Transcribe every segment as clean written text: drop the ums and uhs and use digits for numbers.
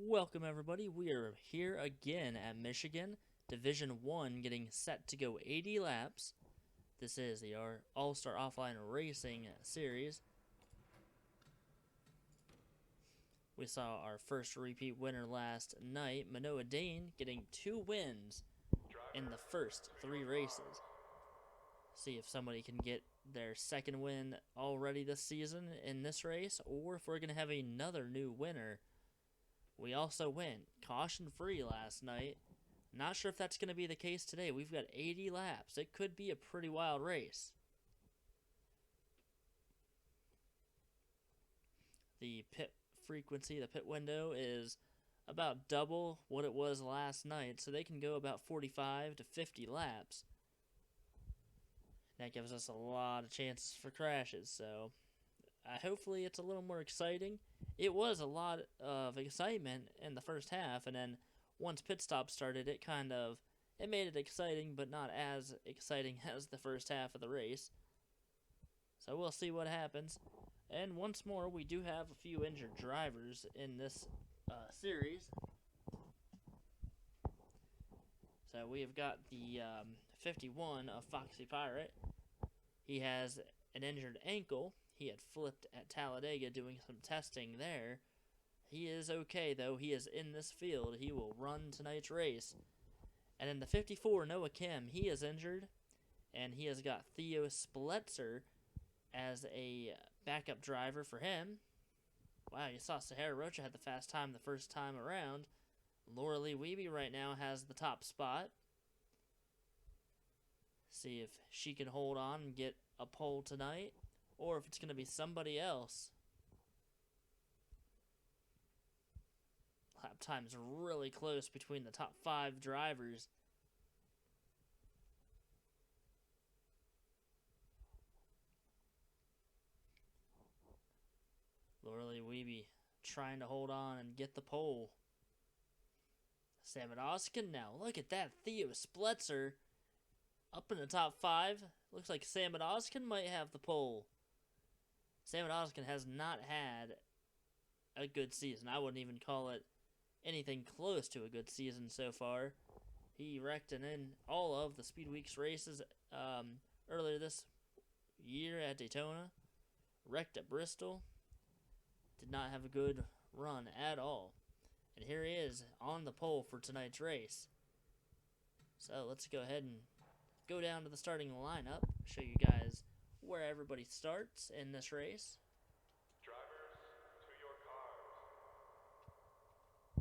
Welcome everybody, we are here again at Michigan, Division 1, getting set to go 80 laps. This is the All-Star Offline Racing Series. We saw our first repeat winner last night, Manoa Dane, getting 2 wins in the first 3 races. See if somebody can get their second win already this season in this race, or if we're going to have another new winner. We also went caution-free last night. Not sure if that's going to be the case today. We've got 80 laps. It could be a pretty wild race. The pit frequency, the pit window, is about double what it was last night, so they can go about 45 to 50 laps. That gives us a lot of chances for crashes, so hopefully it's a little more exciting. It was a lot of excitement in the first half, and then once pit stop started, it made it exciting, but not as exciting as the first half of the race. So we'll see what happens. And once more, we do have a few injured drivers in this series. So we have got the 51 of Foxy Pirate. He has an injured ankle. He had flipped at Talladega doing some testing there. He is okay, though. He is in this field. He will run tonight's race. And in the 54, Noah Kim, he is injured. And he has got Theo Spletzer as a backup driver for him. Wow, you saw Sahara Rocha had the fast time the first time around. Laura Lee Wiebe right now has the top spot. See if she can hold on and get a pole tonight, or if it's going to be somebody else. Lap time's really close between the top 5 drivers. Laura Lee Wiebe trying to hold on and get the pole. Sam Oskin now. Look at that. Theo Spletzer up in the top 5. Looks like Sam Oskin might have the pole. Sam Oskin has not had a good season. I wouldn't even call it anything close to a good season so far. He wrecked in all of the Speed Weeks races earlier this year at Daytona. Wrecked at Bristol. Did not have a good run at all. And here he is on the pole for tonight's race. So let's go ahead and go down to the starting lineup, show you guys where everybody starts in this race. Drivers, to your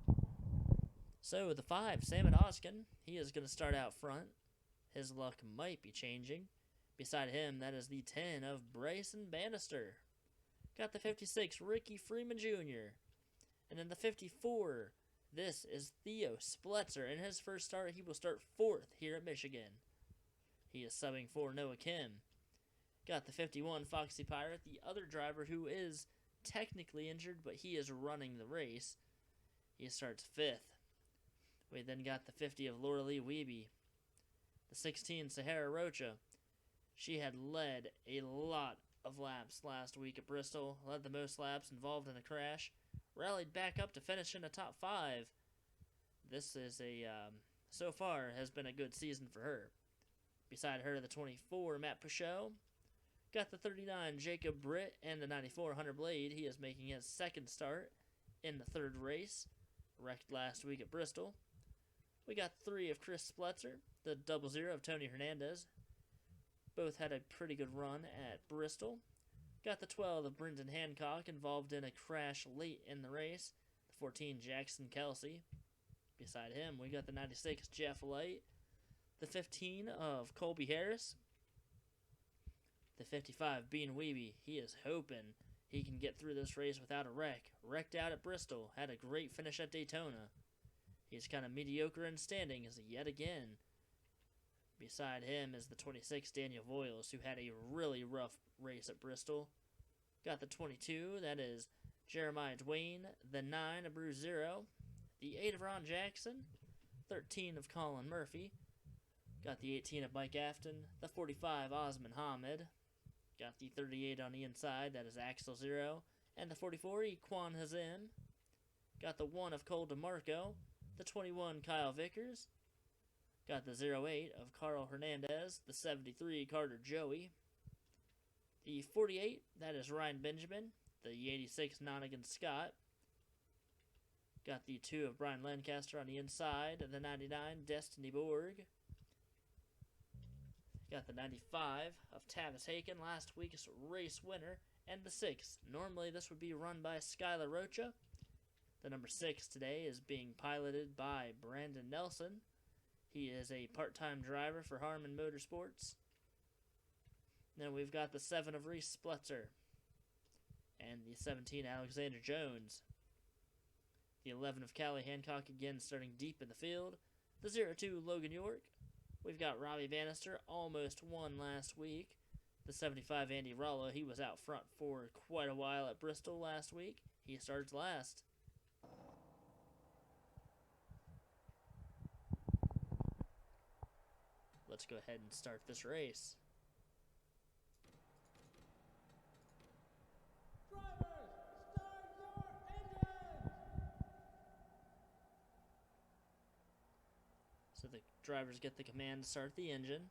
cars. So the 5, Sam Oskin, he is going to start out front. His luck might be changing. Beside him, that is the 10 of Bryson Bannister. Got the 56, Ricky Freeman Jr. And then the 54, this is Theo Spletzer. In his first start, he will start 4th here at Michigan. He is subbing for Noah Kim. Got the 51, Foxy Pirate, the other driver who is technically injured, but he is running the race. He starts 5th. We then got the 50 of Laura Lee Wiebe. The 16, Sahara Rocha. She had led a lot of laps last week at Bristol. Led the most laps, involved in a crash. Rallied back up to finish in the top 5. This is so far has been a good season for her. Beside her, the 24, Matt Pichot. Got the 39, Jacob Britt, and the 94, Hunter Blade. He is making his second start in the 3rd race. Wrecked last week at Bristol. We got 3 of Chris Spletzer, the 00 of Tony Hernandez. Both had a pretty good run at Bristol. Got the 12 of Brendan Hancock, involved in a crash late in the race. The 14, Jackson Kelsey. Beside him, we got the 96, Jeff Light. The 15 of Colby Harris. The 55, Bean Wiebe. He is hoping he can get through this race without a wreck. Wrecked out at Bristol. Had a great finish at Daytona. He's kind of mediocre in standings yet again. Beside him is the 26, Daniel Voiles, who had a really rough race at Bristol. Got the 22, that is Jeremiah Dwayne. The 9 of Bruce Zero. The 8 of Ron Jackson. 13 of Colin Murphy. Got the 18 of Mike Afton. The 45, Osman Hamid. Got the 38 on the inside, that is Axel Zero. And the 44, Equan Hazim. Got the 1 of Cole DeMarco, the 21 Kyle Vickers. Got the 08 of Carl Hernandez, the 73 Carter Joey. The 48, that is Ryan Benjamin, the 86 Nonigan Scott. Got the 2 of Brian Lancaster on the inside, the 99 Destiny Borg. Got the 95 of Tavis Haken, last week's race winner, and the 6. Normally this would be run by Skylar Rocha. The number 6 today is being piloted by Brandon Nelson. He is a part-time driver for Harman Motorsports. Then we've got the 7 of Reese Splitzer and the 17 Alexander Jones. The 11 of Callie Hancock again starting deep in the field. The 02 Logan York. We've got Robbie Bannister, almost won last week. The 75 Andy Rollo, he was out front for quite a while at Bristol last week. He starts last. Let's go ahead and start this race. So the drivers get the command to start the engine.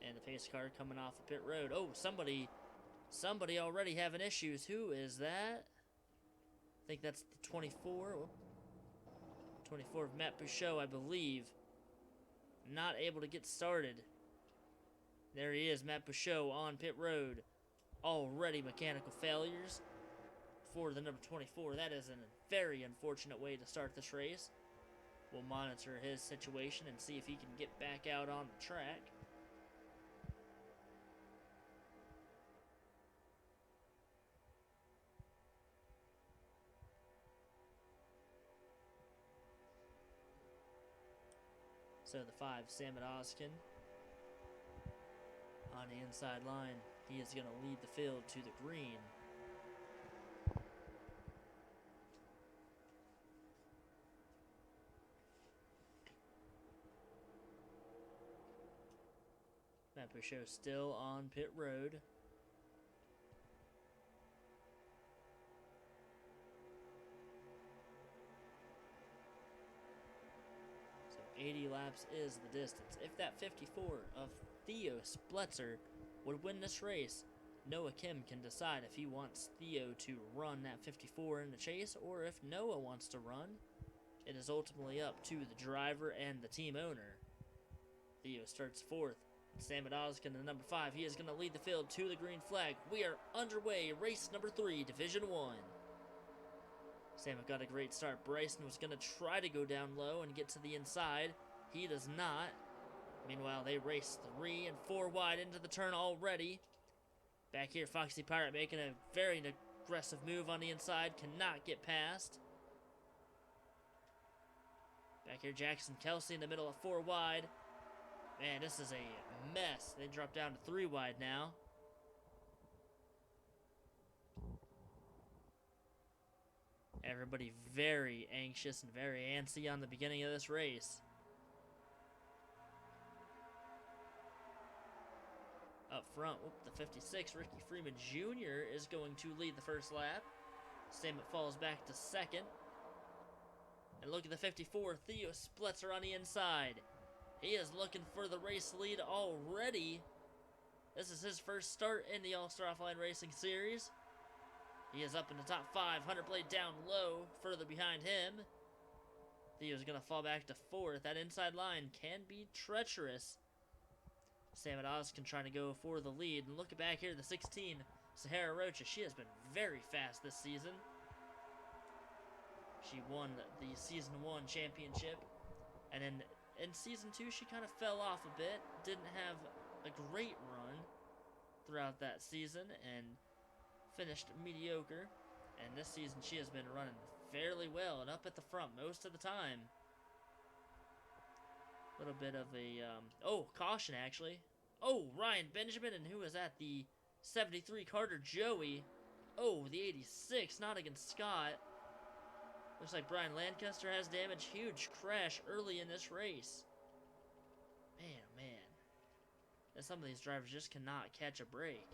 And the pace car coming off the pit road. Oh, somebody already having issues. Who is that? I think that's the 24. 24 of Matt Bouchot, I believe. Not able to get started. There he is, Matt Bouchot on pit road. Already mechanical failures for the number 24. That is a very unfortunate way to start this race. We'll monitor his situation and see if he can get back out on the track. So the 5, Samad Oskin, on the inside line. He is going to lead the field to the green. Matt Bouchot still on pit road. So 80 laps is the distance. If that 54 of Theo Splitzer would win this race, Noah Kim can decide if he wants Theo to run that 54 in the chase, or if Noah wants to run. It is ultimately up to the driver and the team owner. Theo starts 4th. Samad Oskin, the number 5, he is going to lead the field to the green flag. We are underway, race number 3, Division 1. Samad got a great start. Bryson was going to try to go down low and get to the inside. He does not. Meanwhile, they race 3 and 4 wide into the turn already. Back here, Foxy Pirate making a very aggressive move on the inside. Cannot get past. Back here, Jackson Kelsey in the middle of 4 wide. Man, this is a mess. They drop down to 3 wide now. Everybody very anxious and very antsy on the beginning of this race. Up front, the 56, Ricky Freeman Jr. is going to lead the first lap. Stammet falls back to 2nd. And look at the 54, Theo Splitzer on the inside. He is looking for the race lead already. This is his first start in the All-Star Offline Racing Series. He is up in the top 5. Hunter Blade down low, further behind him. Theo's going to fall back to 4th. That inside line can be treacherous. Samad Oskin trying to go for the lead. And look at back here, the 16, Sahara Rocha. She has been very fast this season. She won the Season 1 championship. And then in Season 2, she kind of fell off a bit. Didn't have a great run throughout that season and finished mediocre. And this season, she has been running fairly well and up at the front most of the time. A little bit of a, caution actually. Oh, Ryan Benjamin, and who is that? The 73 Carter Joey. Oh, the 86 Nottingham Scott. Looks like Brian Lancaster has damage. Huge crash early in this race. Man, oh man. And some of these drivers just cannot catch a break.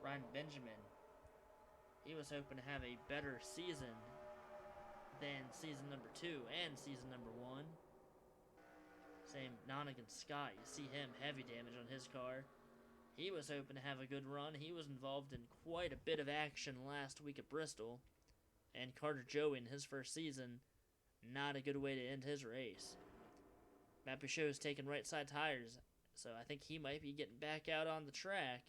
Ryan Benjamin, he was hoping to have a better season than season number 2 and season number 1. Same Nonigan Scott, you see him, heavy damage on his car. He was hoping to have a good run. He was involved in quite a bit of action last week at Bristol. And Carter Joey in his first season, not a good way to end his race. Matt Pichot's taking right side tires, so I think he might be getting back out on the track.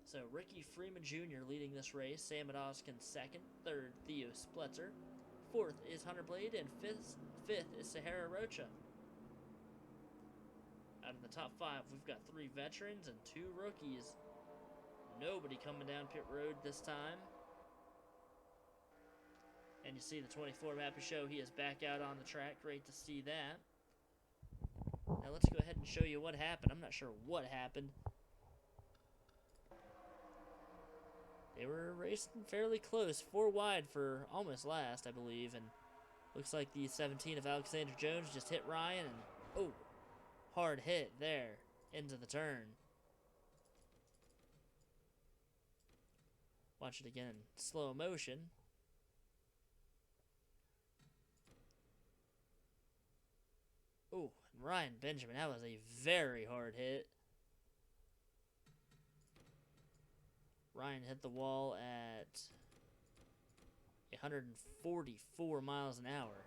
So Ricky Freeman Jr. leading this race, Sam Odoskin second, third Theo Spletzer, fourth is Hunter Blade, and fifth is Sahara Rocha. Out of the top 5, we've got 3 veterans and 2 rookies. Nobody coming down pit road this time. And you see the 24 Matt Pichot, he is back out on the track. Great to see that. Now let's go ahead and show you what happened. I'm not sure what happened. They were racing fairly close, 4 wide for almost last, I believe. And looks like the 17 of Alexander Jones just hit Ryan. And, oh, hard hit there into the turn. Watch it again in slow motion. Oh, Ryan Benjamin, that was a very hard hit. Ryan hit the wall at 144 miles an hour.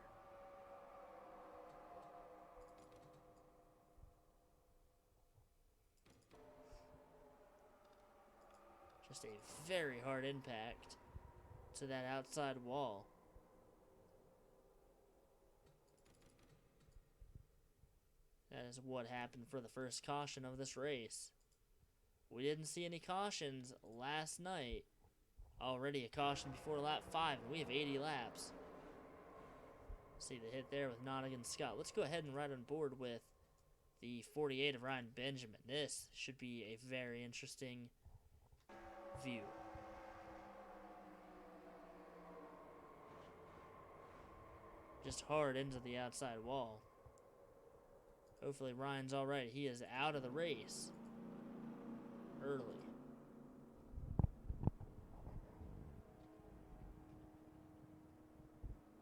Just a very hard impact to that outside wall. That is what happened for the first caution of this race. We didn't see any cautions last night. Already a caution before lap 5, and we have 80 laps. See the hit there with Nonigan Scott. Let's go ahead and ride on board with the 48 of Ryan Benjamin. This should be a very interesting view. Just hard into the outside wall. Hopefully Ryan's alright. He is out of the race early.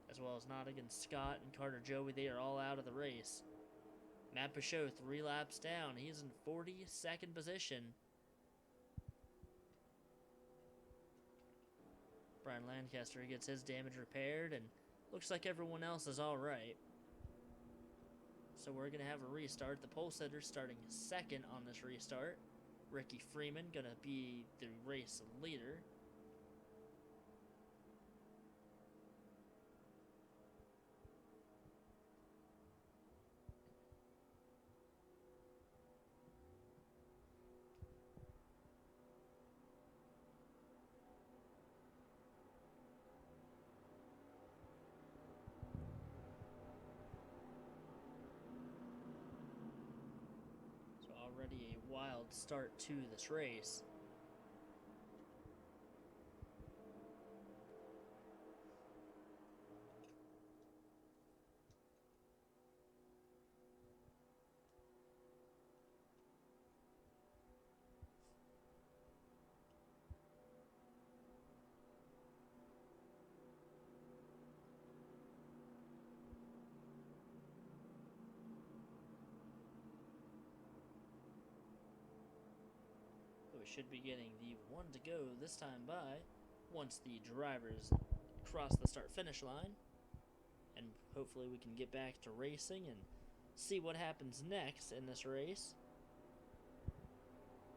As well as Nottingham Scott and Carter Joey, they are all out of the race. Matt Pichot 3 laps down. He's in 42nd position. Brian Lancaster gets his damage repaired, and looks like everyone else is alright. So we're going to have a restart. The pole sitter starting second on this restart. Ricky Freeman going to be the race leader. Already a wild start to this race. We should be getting the 1 to go this time by once the drivers cross the start-finish line. And hopefully we can get back to racing and see what happens next in this race.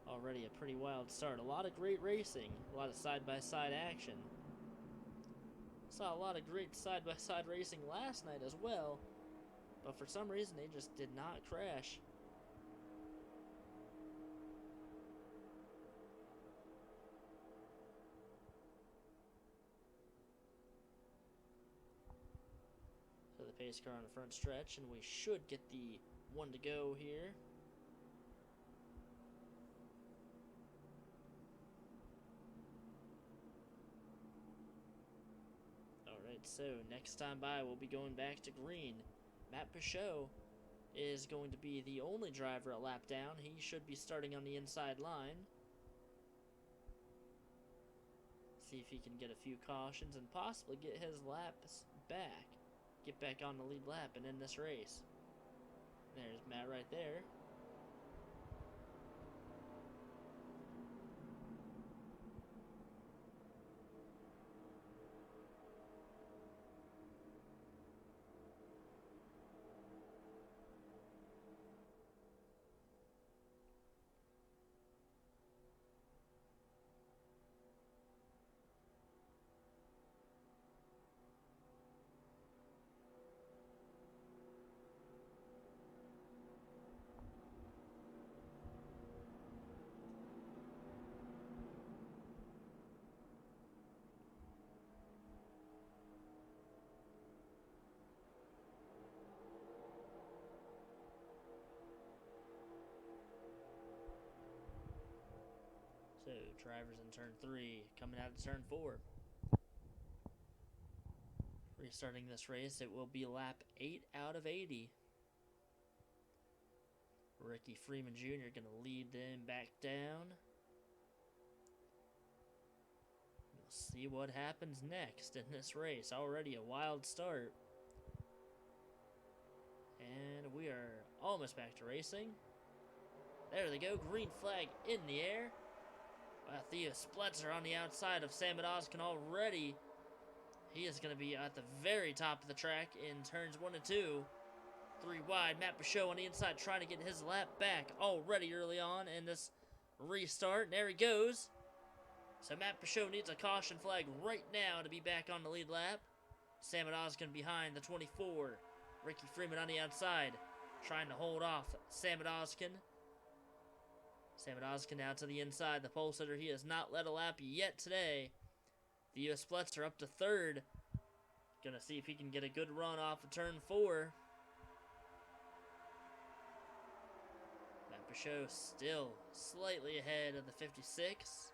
Already a pretty wild start. A lot of great racing. A lot of side-by-side action. Saw a lot of great side-by-side racing last night as well. But for some reason they just did not crash. Pace car on the front stretch, and we should get the 1 to go here. Alright, so next time by we'll be going back to green. Matt Pichot is going to be the only driver a lap down. He should be starting on the inside line. See if he can get a few cautions and possibly get his laps back. Get back on the lead lap and end this race. There's Matt right there. So, drivers in turn 3, coming out of turn 4. Restarting this race, it will be lap 8 out of 80. Ricky Freeman Jr. going to lead them back down. We'll see what happens next in this race. Already a wild start. And we are almost back to racing. There they go, green flag in the air. Theo Spletzer on the outside of Sam Odoskin already. He is going to be at the very top of the track in turns 1 and 2. 3 wide, Matt Bichot on the inside trying to get his lap back already early on in this restart. And there he goes. So Matt Bichot needs a caution flag right now to be back on the lead lap. Sam Odoskin behind the 24. Ricky Freeman on the outside trying to hold off Sam Odoskin. Sam Odoskin now to the inside. The pole sitter, he has not led a lap yet today. Theo Spletzer up to 3rd. Gonna see if he can get a good run off of turn 4. Matt Bichot still slightly ahead of the 56.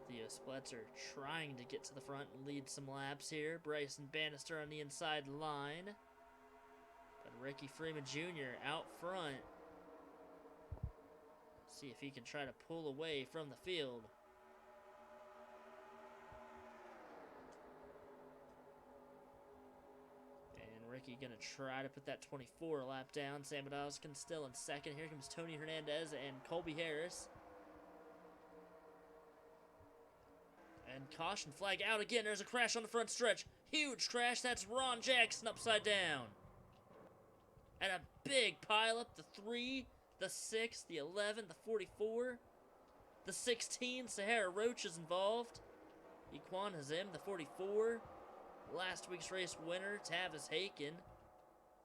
Theo Spletzer trying to get to the front and lead some laps here. Bryson Bannister on the inside line. But Ricky Freeman Jr. out front. See if he can try to pull away from the field. And Ricky gonna try to put that 24 lap down. Sam Odoskin still in 2nd. Here comes Tony Hernandez and Colby Harris. And caution flag out again. There's a crash on the front stretch. Huge crash. That's Ron Jackson upside down. And a big pile up. The 3, the 6, the 11, the 44, the 16. Sahara Roach is involved. Equan Hazim, the 44. Last week's race winner, Tavis Haken.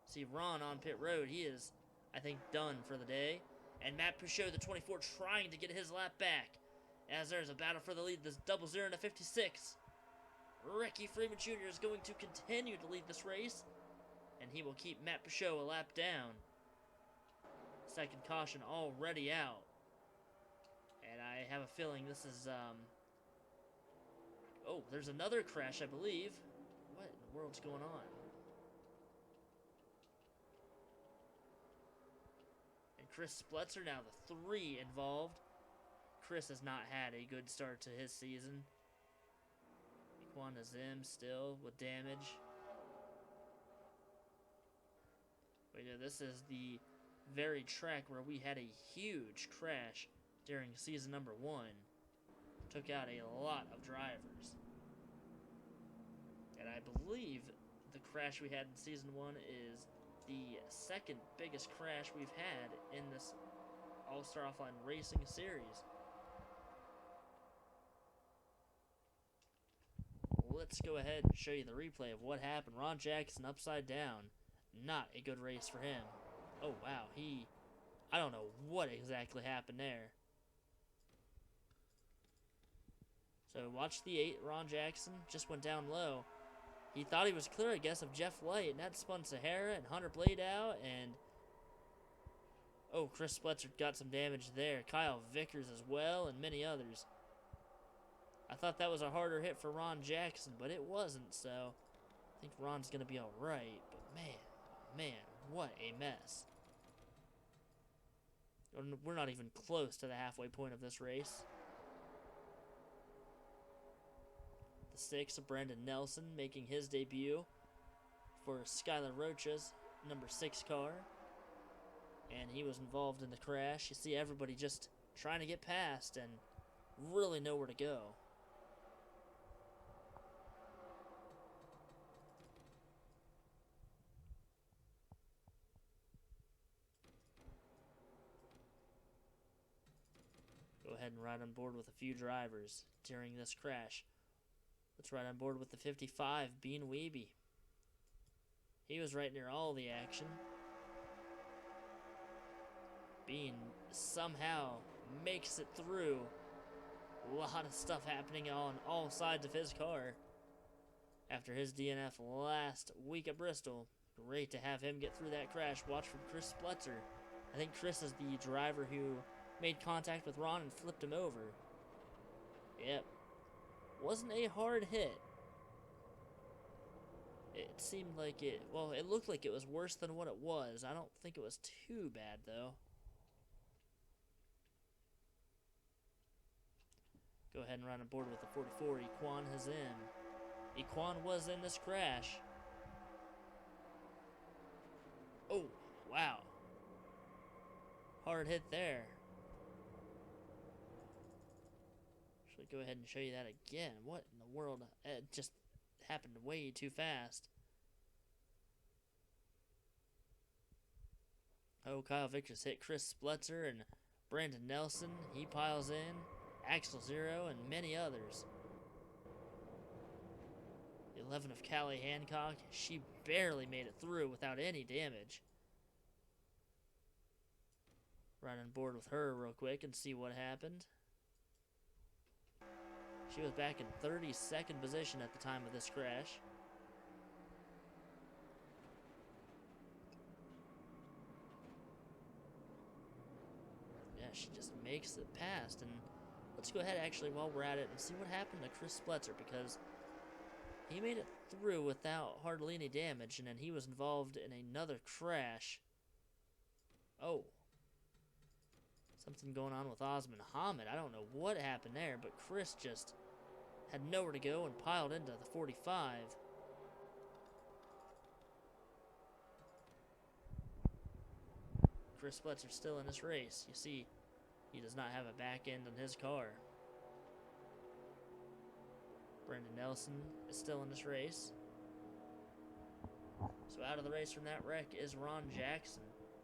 See Ron on pit road. He is, I think, done for the day. And Matt Bichot, the 24, trying to get his lap back. As there's a battle for the lead, this 00 and a 56. Ricky Freeman Jr. is going to continue to lead this race, and he will keep Matt Bichot a lap down. 2nd caution already out. And I have a feeling this is, oh, there's another crash, I believe. What in the world's going on? And Chris Spletzer now the 3 involved. Chris has not had a good start to his season. Equan Hazim still with damage. But yeah, this is the very track where we had a huge crash during season number 1. Took out a lot of drivers. And I believe the crash we had in season 1 is the 2nd biggest crash we've had in this All-Star Offline Racing series. Let's go ahead and show you the replay of what happened. Ron Jackson upside down. Not a good race for him. Oh, wow. I don't know what exactly happened there. So watch the 8. Ron Jackson just went down low. He thought he was clear, I guess, of Jeff Light. And that spun Sahara and Hunter Blade out. And, oh, Chris Spletzer got some damage there. Kyle Vickers as well and many others. I thought that was a harder hit for Ron Jackson, but it wasn't, so I think Ron's going to be alright. But man, what a mess. We're not even close to the halfway point of this race. The 6 of Brendan Nelson making his debut for Skylar Rocha's number 6 car. And he was involved in the crash. You see everybody just trying to get past and really nowhere to go. Go ahead and ride on board with a few drivers during this crash. Let's ride on board with the 55, Bean Weeby. He was right near all the action. Bean somehow makes it through. A lot of stuff happening on all sides of his car. After his DNF last week at Bristol, great to have him get through that crash. Watch from Chris Spletzer. I think Chris is the driver who made contact with Ron and flipped him over. Yep. Wasn't a hard hit. It seemed like it looked like it was worse than what it was. I don't think it was too bad, though. Go ahead and run on board with the 44, Equan Hazim. Equan was in this crash. Oh, wow. Hard hit there. Should go ahead and show you that again. What in the world? It just happened way too fast. Oh, Kyle Victor's hit Chris Spletzer and Brandon Nelson. He piles in. Axel Zero and many others. 11 of Callie Hancock. She barely made it through without any damage. Right on board with her real quick and see what happened. She was back in 32nd position at the time of this crash. Yeah, she just makes it past. And let's go ahead actually while we're at it and see what happened to Chris Spletzer, because he made it through without hardly any damage, and then he was involved in another crash. Oh. Something going on with Osman Hamid. I don't know what happened there, but Chris just had nowhere to go and piled into the 45. Chris Spletzer's still in this race. You see, he does not have a back end on his car. Brendan Nelson is still in this race. So out of the race from that wreck is Ron Jackson.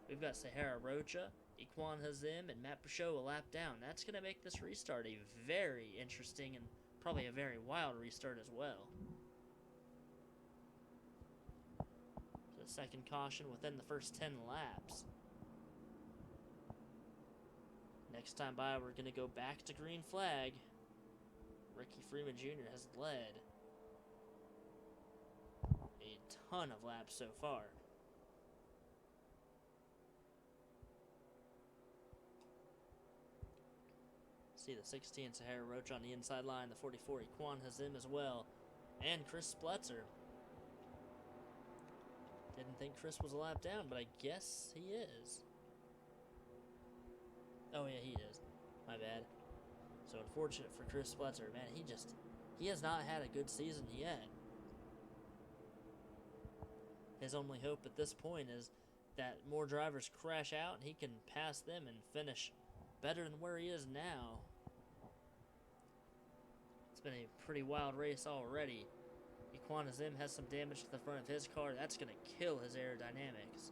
We've got Sahara Rocha, Equan Hazim, and Matt Peugeot a lap down. That's going to make this restart a very interesting and probably a very wild restart as well. So the second caution within the first 10 laps. Next time by, we're going to go back to green flag. Ricky Freeman Jr. has led a ton of laps so far. See the 16 Sahara Roach on the inside line, the 44 Equan Hazim as well, and Chris Spletzer. Didn't think Chris was a lap down, but I guess he is. Oh yeah, he is. My bad. So unfortunate for Chris Spletzer, man. He has not had a good season yet. His only hope at this point is that more drivers crash out and he can pass them and finish better than where he is now. It's been a pretty wild race already. Equan Hazim has some damage to the front of his car. That's going to kill his aerodynamics.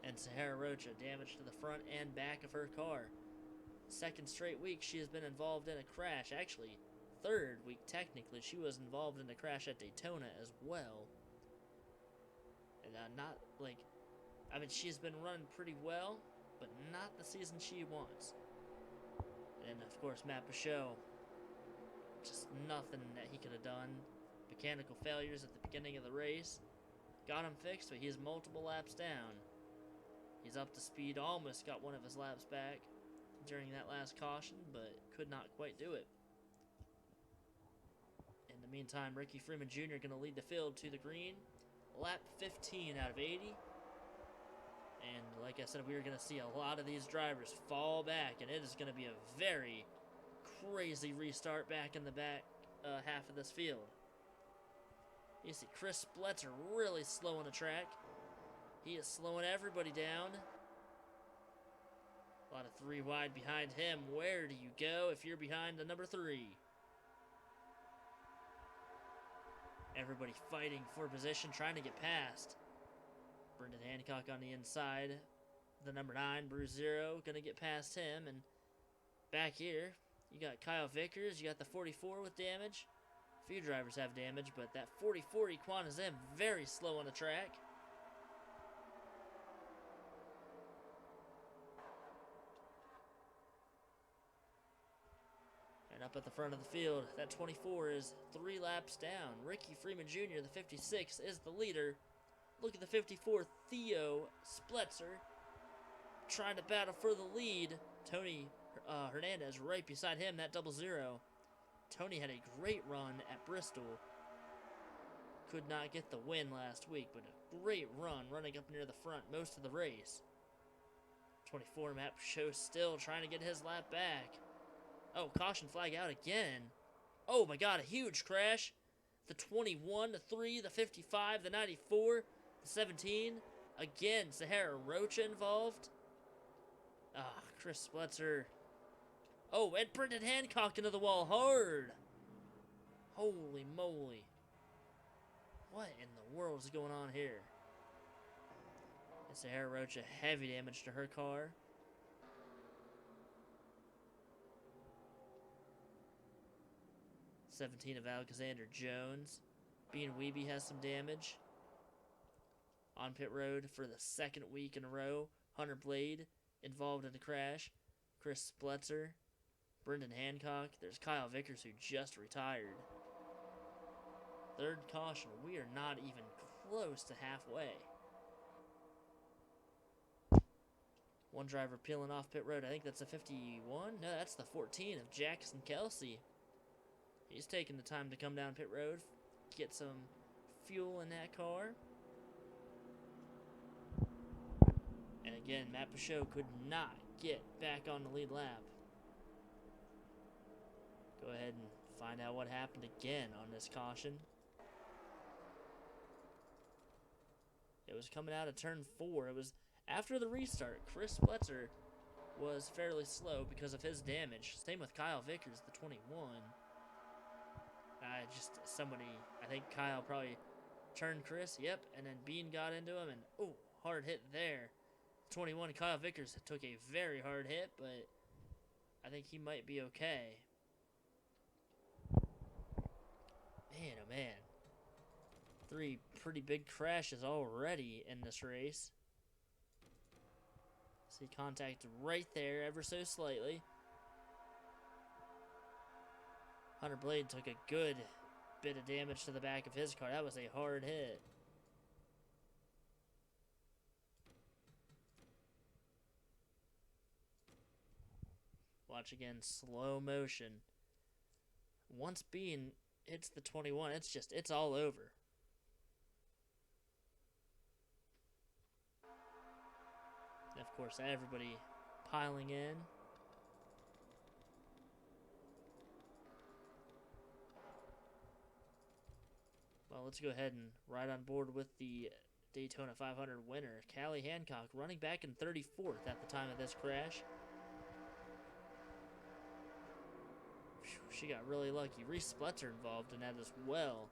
And Sahara Rocha, damage to the front and back of her car. Second straight week she has been involved in a crash. Actually, third week technically. She was involved in a crash at Daytona as well. And she's been running pretty well, but not the season she wants. And of course, Matt Peugeot, just nothing that he could have done. Mechanical failures at the beginning of the race. Got him fixed, but he's multiple laps down. He's up to speed, almost got one of his laps back during that last caution, but could not quite do it. the meantime, Ricky Freeman Jr. going to lead the field to the green. Lap 15 out of 80. And like I said, we are going to see a lot of these drivers fall back, and it is going to be a very crazy restart back in the back half of this field. You see Chris Spletzer really slow on the track. He is slowing everybody down. A lot of 3 wide behind him. Where do you go if you're behind the number 3? Everybody fighting for position, trying to get past. Brendan Hancock on the inside. The number 9, Bruce Zero, going to get past him. And back here, you got Kyle Vickers. You got the 44 with damage. A few drivers have damage, but that 44 Equan is in very slow on the track. And up at the front of the field, that 24 is 3 laps down. Ricky Freeman Jr., the 56, is the leader. Look at the 54, Theo Spletzer, trying to battle for the lead. Tony Hernandez right beside him, that 00. Tony had a great run at Bristol. Could not get the win last week, but a great run running up near the front most of the race. 24, Matt Show still trying to get his lap back. Oh, caution flag out again. Oh my god, a huge crash. The 21, the 3, the 55, the 94, the 17. Again, Sahara Rocha involved. Chris Spletzer. Oh, and Brendan Hancock into the wall hard. Holy moly. What in the world is going on here? And Sahara Rocha, heavy damage to her car. '17 of Alexander Jones. Bean Weeby has some damage. On pit road for the 2nd week in a row. Hunter Blade involved in the crash. Chris Spletzer. Brendan Hancock. There's Kyle Vickers, who just retired. 3rd caution. We are not even close to halfway. One driver peeling off pit road. I think that's a 51. No, that's the 14 of Jackson Kelsey. He's taking the time to come down pit road, get some fuel in that car. And again, Matt Pachot could not get back on the lead lap. Go ahead and find out what happened again on this caution. It was coming out of turn 4. It was after the restart. Chris Spletzer was fairly slow because of his damage. Same with Kyle Vickers, the 21. I think Kyle probably turned Chris, yep, and then Bean got into him, and, oh, hard hit there. 21, Kyle Vickers took a very hard hit, but I think he might be okay. Man, oh man. 3 pretty big crashes already in this race. See contact right there, ever so slightly. Hunter Blade took a good bit of damage to the back of his car. That was a hard hit. Watch again, slow motion. Once Bean hits the 21, it's all over. And of course, everybody piling in. Well, let's go ahead and ride on board with the Daytona 500 winner, Callie Hancock, running back in 34th at the time of this crash. She got really lucky. Reese Spletzer involved in that as well.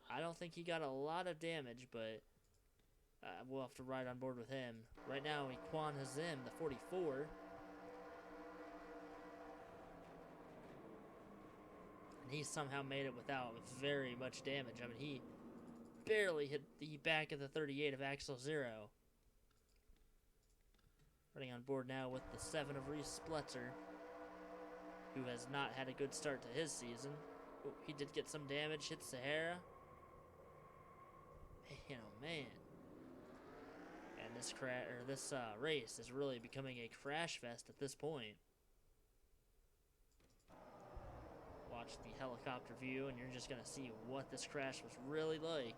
I don't think he got a lot of damage, but we'll have to ride on board with him. Right now, Equan Hazim, the 44. And he somehow made it without very much damage. I mean, he barely hit the back of the 38 of Axel Zero. Running on board now with the 7 of Reese Spletzer, who has not had a good start to his season. Oh, he did get some damage, hit Sahara. Man, oh man. And this race is really becoming a crash fest at this point. watch the helicopter view, and you're just going to see what this crash was really like.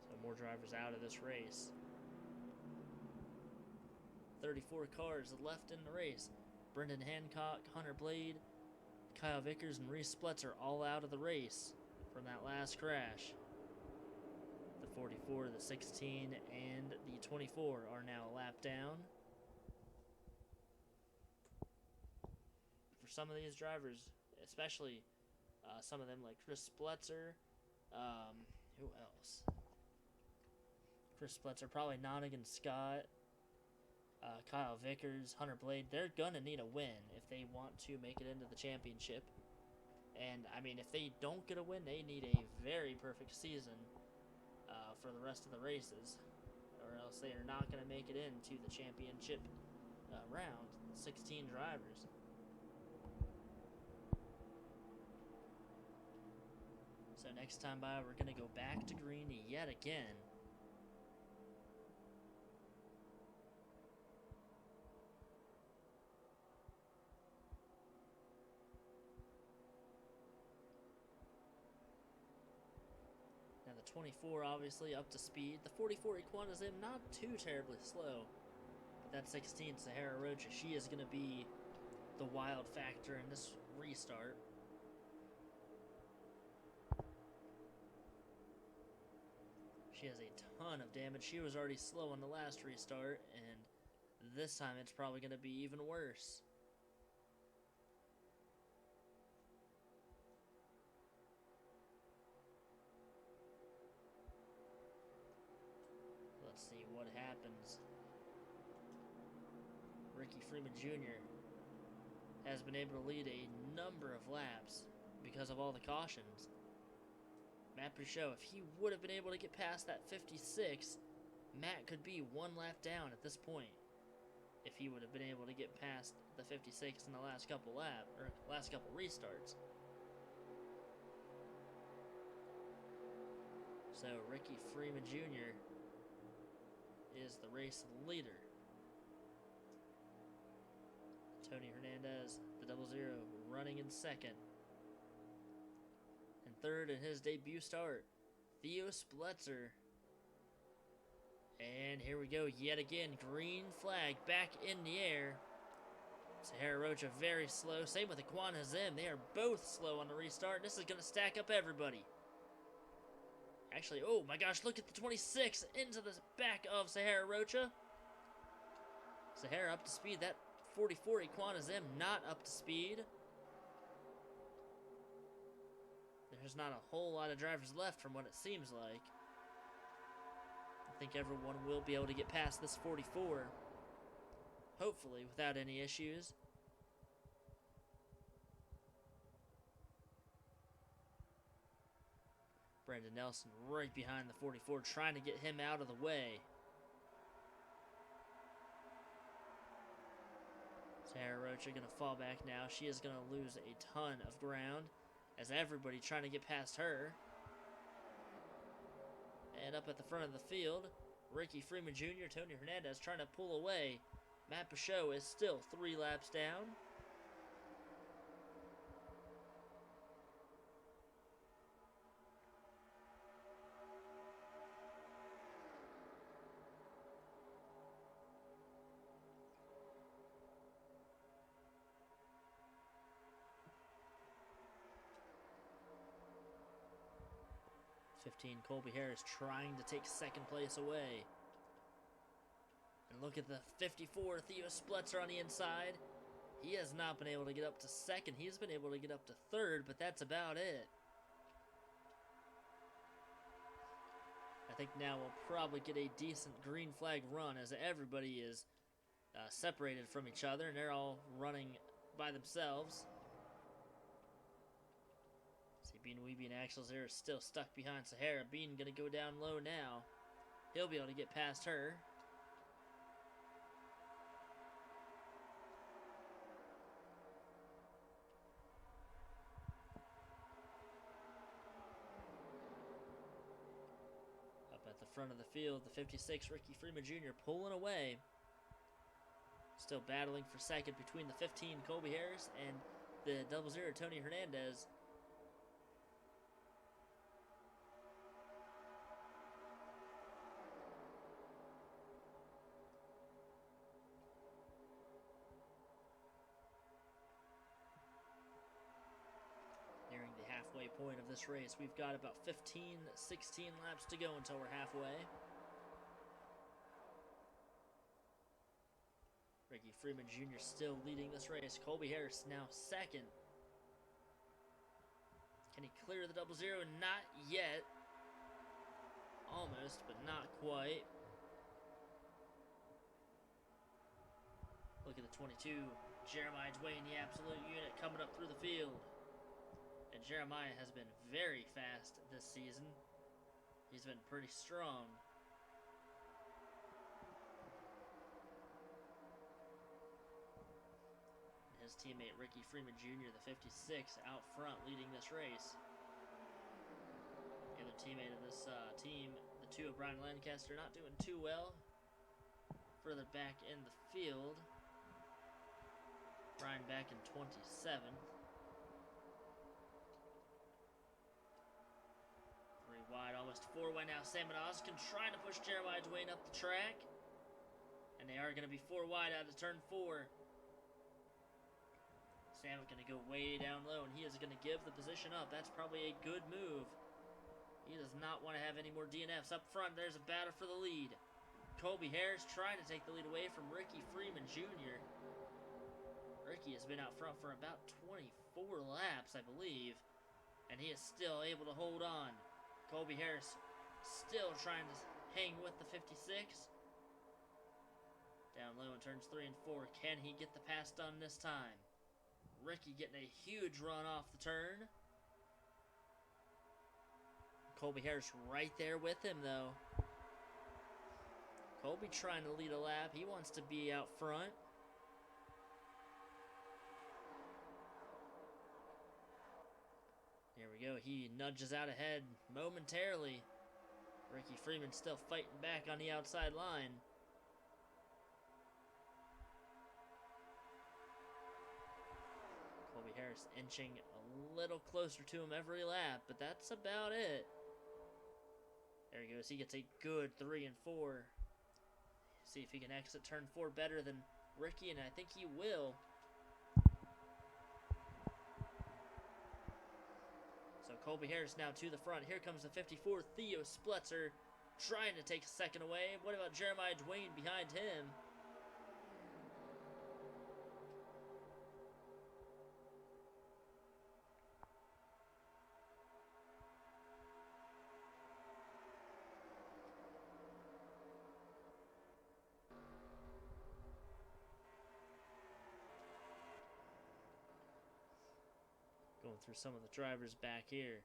So more drivers out of this race. 34 cars left in the race. Brendan Hancock, Hunter Blade, Kyle Vickers, and Reese Splitzer all out of the race from that last crash. The 44, the 16, and the 24 are now a lap down. For some of these drivers, especially some of them like Chris Splitzer, who else? Chris Splitzer, probably Nonigan Scott, Kyle Vickers, Hunter Blade, they're going to need a win if they want to make it into the championship. And, I mean, if they don't get a win, they need a very perfect season for the rest of the races. Or else they are not going to make it into the championship round. 16 drivers. So next time by, we're going to go back to green yet again. Now the 24 obviously up to speed. The 44 Equanazim not too terribly slow. But that 16 Sahara Rocha, she is going to be the wild factor in this restart. She has a ton of damage. She was already slow on the last restart, and this time it's probably going to be even worse. Let's see what happens. Ricky Freeman Jr. has been able to lead a number of laps because of all the cautions. Matt Bouchot, if he would have been able to get past that 56, Matt could be one lap down at this point. If he would have been able to get past the 56 in the last couple restarts. So Ricky Freeman Jr. is the race leader. Tony Hernandez, the 00, running in second. And third in his debut start, Theo Splitzer. And here we go yet again. Green flag back in the air. Sahara Rocha very slow. Same with Aquan Hazim. They are both slow on the restart. This is going to stack up everybody. Actually, oh my gosh, look at the 26 into the back of Sahara Rocha. Sahara up to speed. That 44 Aquan Hazim not up to speed. There's not a whole lot of drivers left from what it seems like. I think everyone will be able to get past this 44. Hopefully, without any issues. Brandon Nelson right behind the 44, trying to get him out of the way. Sahara Rocha going to fall back now. She is going to lose a ton of ground as everybody trying to get past her. And up at the front of the field, Ricky Freeman Jr., Tony Hernandez trying to pull away. Matt Bouchot is still 3 laps down. Colby Harris trying to take second place away. And look at the 54, Theo Splitzer on the inside. He has not been able to get up to second. He's been able to get up to third, but that's about it. I think now we'll probably get a decent green flag run as everybody is separated from each other and they're all running by themselves. Bean Weeby and Axel Zera are still stuck behind Sahara. Bean going to go down low now. He'll be able to get past her. front of the field. The 56, Ricky Freeman Jr., pulling away. Still battling for second between the 15, Colby Harris, and the 00, Tony Hernandez. Nearing the halfway point of this race, we've got about 15, 16 laps to go until we're halfway. Ricky Freeman Jr. still leading this race. Colby Harris now second. Can he clear the 00? Not yet. Almost, but not quite. Look at the 22. Jeremiah Dwayne, the absolute unit, coming up through the field. And Jeremiah has been very fast this season. He's been pretty strong. His teammate Ricky Freeman Jr., the 56, out front leading this race. The other teammate of this team, the 2 of Brian Lancaster, not doing too well. Further back in the field, Brian back in 27th. 3 wide, almost 4 wide now. Sam Oskin trying to push Jeremiah Dwayne up the track. And they are going to be 4 wide out of turn 4. Sam is going to go way down low, and he is going to give the position up. That's probably a good move. He does not want to have any more DNFs. Up front, there's a battle for the lead. Colby Harris trying to take the lead away from Ricky Freeman Jr. Ricky has been out front for about 24 laps, I believe, and he is still able to hold on. Colby Harris still trying to hang with the 56. Down low in turns 3 and 4. Can he get the pass done this time? Ricky getting a huge run off the turn. Colby Harris right there with him, though. Colby trying to lead a lap. He wants to be out front. Here we go. He nudges out ahead momentarily. Ricky Freeman still fighting back on the outside line. Colby Harris inching a little closer to him every lap, but that's about it. There he goes. He gets a good 3 and 4. See if he can exit turn 4 better than Ricky, and I think he will. So Colby Harris now to the front. Here comes the 54, Theo Splitzer, trying to take a second away. What about Jeremiah Dwayne behind him? Going through some of the drivers back here.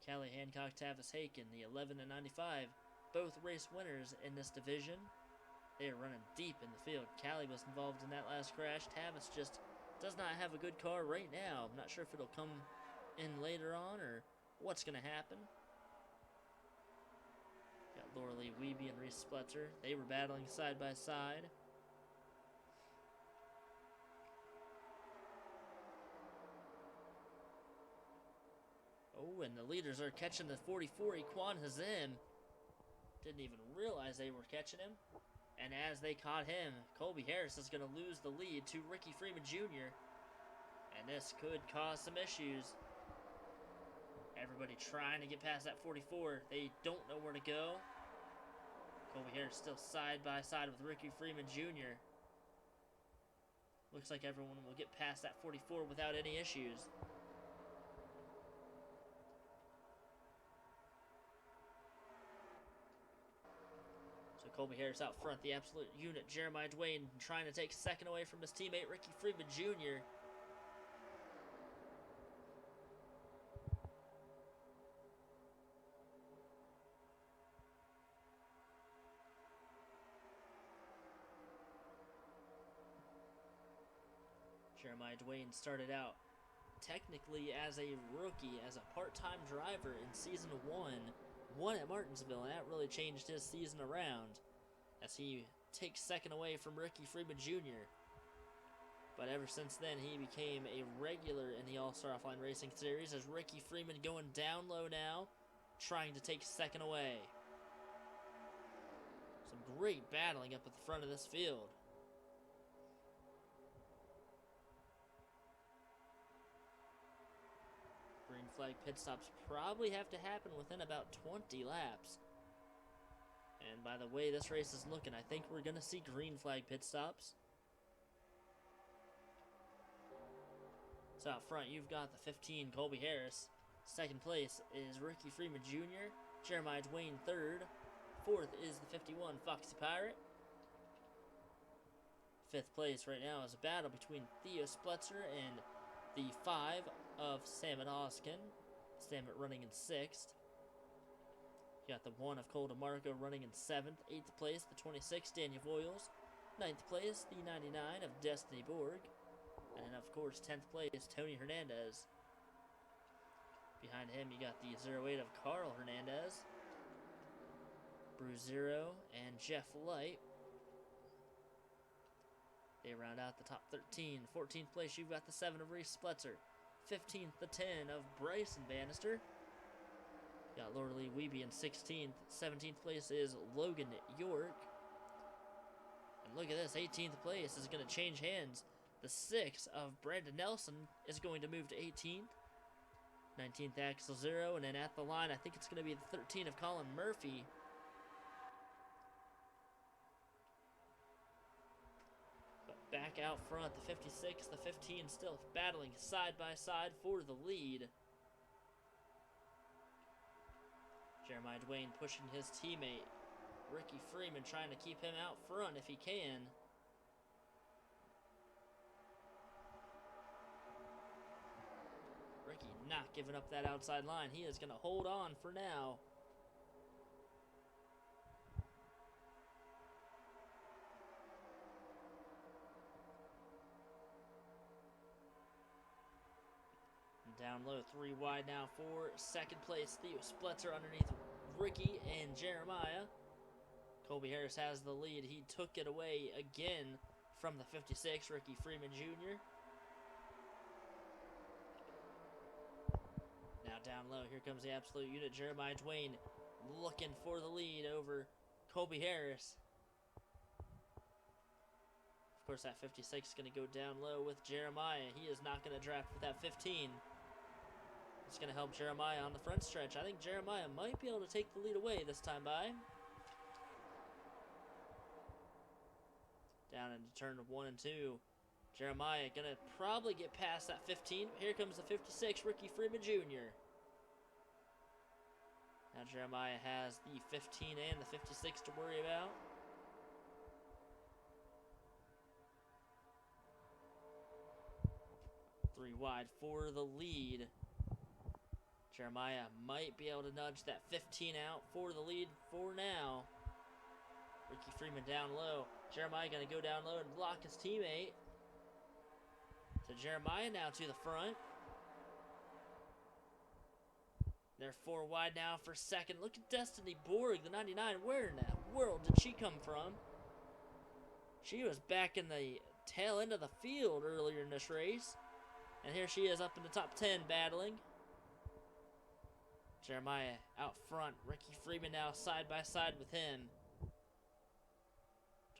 Callie Hancock, Tavis Haken, the 11 and 95, both race winners in this division. They are running deep in the field. Callie was involved in that last crash. Tavis just does not have a good car right now. I'm not sure if it'll come in later on or what's going to happen. Got Laura Lee Wiebe and Reese Spletzer. They were battling side by side. Oh, and the leaders are catching the 44, Equan Hazim. Didn't even realize they were catching him. And as they caught him, Colby Harris is going to lose the lead to Ricky Freeman Jr. And this could cause some issues. Everybody trying to get past that 44. They don't know where to go. Colby Harris still side by side with Ricky Freeman Jr. Looks like everyone will get past that 44 without any issues. Colby Harris out front, the absolute unit. Jeremiah Dwayne trying to take second away from his teammate Ricky Freeman Jr. Jeremiah Dwayne started out technically as a rookie, as a part-time driver in Season 1. won at Martinsville, and that really changed his season around as he takes second away from Ricky Freeman Jr. But ever since then, he became a regular in the All-Star Offline Racing Series as Ricky Freeman going down low now, trying to take second away. Some great battling up at the front of this field. Green flag pit stops probably have to happen within about 20 laps. And by the way this race is looking, I think we're going to see green flag pit stops. So out front, you've got the 15, Colby Harris. Second place is Ricky Freeman Jr. Jeremiah Dwayne third. Fourth is the 51, Foxy Pirate. Fifth place right now is a battle between Theo Splitzer and the 5 of Salmon Hoskin. Salmon running in 6th. You got the 1 of Cole DeMarco running in 7th. 8th place, the 26, Daniel Voiles. 9th place, the 99 of Destiny Borg. And of course, 10th place, Tony Hernandez. Behind him, you got the 08 of Carl Hernandez. Bruce Zero and Jeff Light. They round out the top 13. 14th place, you've got the 7 of Reese Splitzer. 15th, the 10 of Bryson Bannister. You got Laura Lee Weeby in 16th. 17th place is Logan York. And look at this, 18th place is going to change hands. The 6 of Brandon Nelson is going to move to 18th. 19th, Axel Zero. And then at the line, I think it's going to be the 13 of Colin Murphy. But back out front, the 56, the 15 still battling side by side for the lead. Jeremiah Dwayne pushing his teammate, Ricky Freeman, trying to keep him out front if he can. Ricky not giving up that outside line. He is going to hold on for now. And down low, 3 wide now for second place. Theo Splitzer underneath Ricky and Jeremiah. Colby Harris has the lead. He took it away again from the 56, Ricky Freeman Jr. Now down low, here comes the absolute unit, Jeremiah Dwayne, looking for the lead over Colby Harris. Of course, that 56 is going to go down low with Jeremiah. He is not going to draft with that 15. It's going to help Jeremiah on the front stretch. I think Jeremiah might be able to take the lead away this time by. Down into turn 1 and 2. Jeremiah going to probably get past that 15. Here comes the 56, Ricky Freeman Jr. Now Jeremiah has the 15 and the 56 to worry about. Three wide for the lead. Jeremiah might be able to nudge that 15 out for the lead for now. Ricky Freeman down low. Jeremiah going to go down low and block his teammate. So Jeremiah now to the front. They're 4 wide now for second. Look at Destiny Borg, the 99. Where in the world did she come from? She was back in the tail end of the field earlier in this race. And here she is up in the top 10 battling. Jeremiah out front. Ricky Freeman now side by side with him.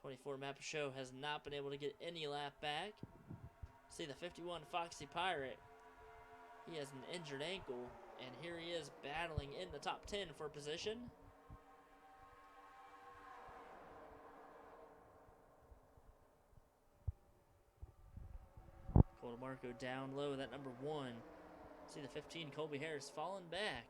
24 Mappa Show has not been able to get any lap back. See the 51 Foxy Pirate. He has an injured ankle. And here he is battling in the top 10 for position. Cole DeMarco down low, that number 1. See the 15, Colby Harris, falling back.